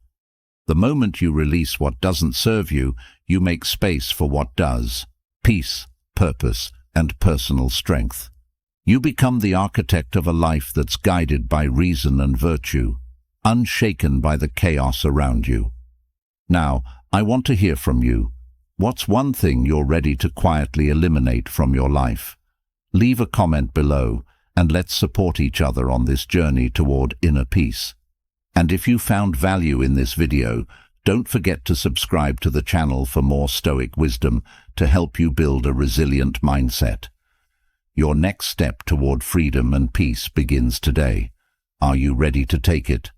The moment you release what doesn't serve you, you make space for what does: peace, purpose, and personal strength. You become the architect of a life that's guided by reason and virtue, unshaken by the chaos around you. Now, I want to hear from you. What's one thing you're ready to quietly eliminate from your life? Leave a comment below, and let's support each other on this journey toward inner peace. And if you found value in this video, don't forget to subscribe to the channel for more Stoic wisdom to help you build a resilient mindset. Your next step toward freedom and peace begins today. Are you ready to take it?